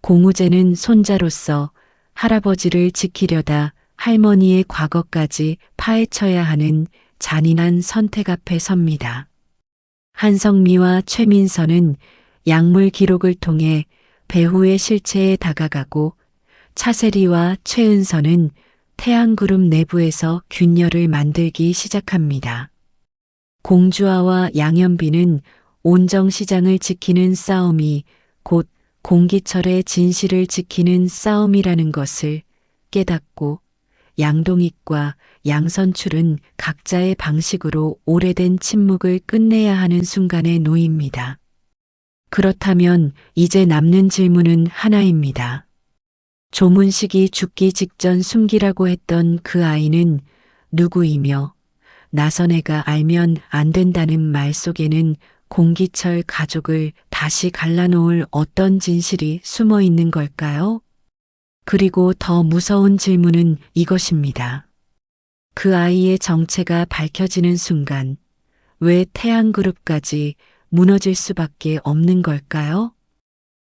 공우제는 손자로서 할아버지를 지키려다 할머니의 과거까지 파헤쳐야 하는 잔인한 선택 앞에 섭니다. 한성미와 최민선은 약물 기록을 통해 배후의 실체에 다가가고 차세리와 최은선은 태양그룹 내부에서 균열을 만들기 시작합니다. 공주아와 양현비는 온정시장을 지키는 싸움이 곧 공기철의 진실을 지키는 싸움이라는 것을 깨닫고 양동익과 양선출은 각자의 방식으로 오래된 침묵을 끝내야 하는 순간에 놓입니다. 그렇다면 이제 남는 질문은 하나입니다. 조문식이 죽기 직전 숨기라고 했던 그 아이는 누구이며 나선혜가 알면 안 된다는 말 속에는 공기철 가족을 다시 갈라놓을 어떤 진실이 숨어 있는 걸까요? 그리고 더 무서운 질문은 이것입니다. 그 아이의 정체가 밝혀지는 순간 왜 태양그룹까지 무너질 수밖에 없는 걸까요?